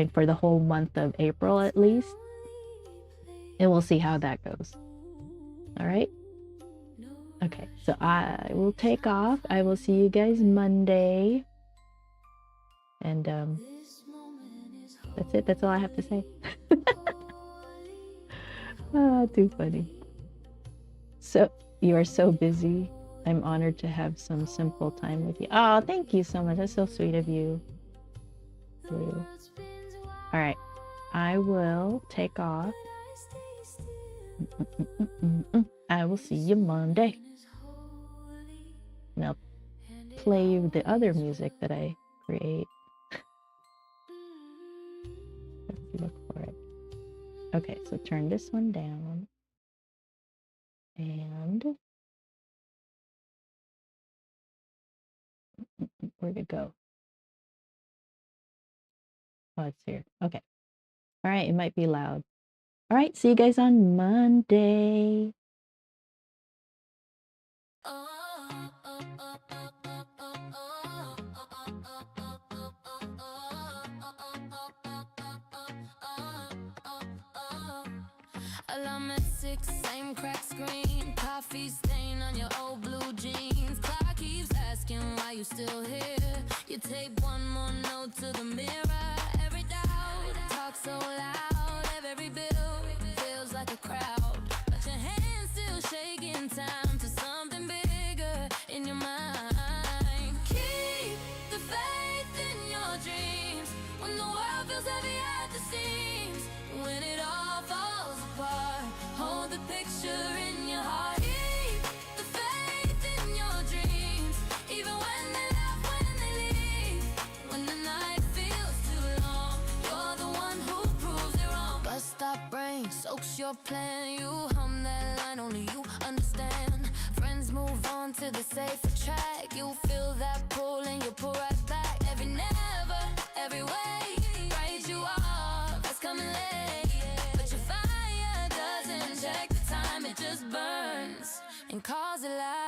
for the whole month of April at least. And we'll see how that goes. All right? Okay, so I will take off. I will see you guys Monday. And that's it. That's all I have to say. Too funny. So you are so busy. I'm honored to have some simple time with you. Oh, thank you so much. That's so sweet of you. All right. I will take off. I will see you Monday. And I'll play the other music that I create. Let's look for it. Okay, so turn this one down. And where'd it go? Oh, it's here. Okay. All right, it might be loud. All right, see you guys on Monday. Alarm at 6, same crack screen. Coffee stain on your old blue jeans. Clock keeps asking why you still here. You tape one more note to the mirror. Every doubt, talk so loud. Every bill feels like a crowd. But your hands still shaking time to something bigger in your mind. Keep the faith in your dreams when the world feels heavy at the seams. When it all falls apart, hold the picture in your heart. Keep the faith in your dreams, even when they laugh, when they leave. When the night feels too long, you're the one who proves it wrong. Bust stop brain, soaks your plan. You hum that line, only you understand. Friends move on to the safer track. You feel that pull and you pull right back. Every never, every way, right you are, that's coming late. But your fire doesn't check the time, it just burns and calls it loud.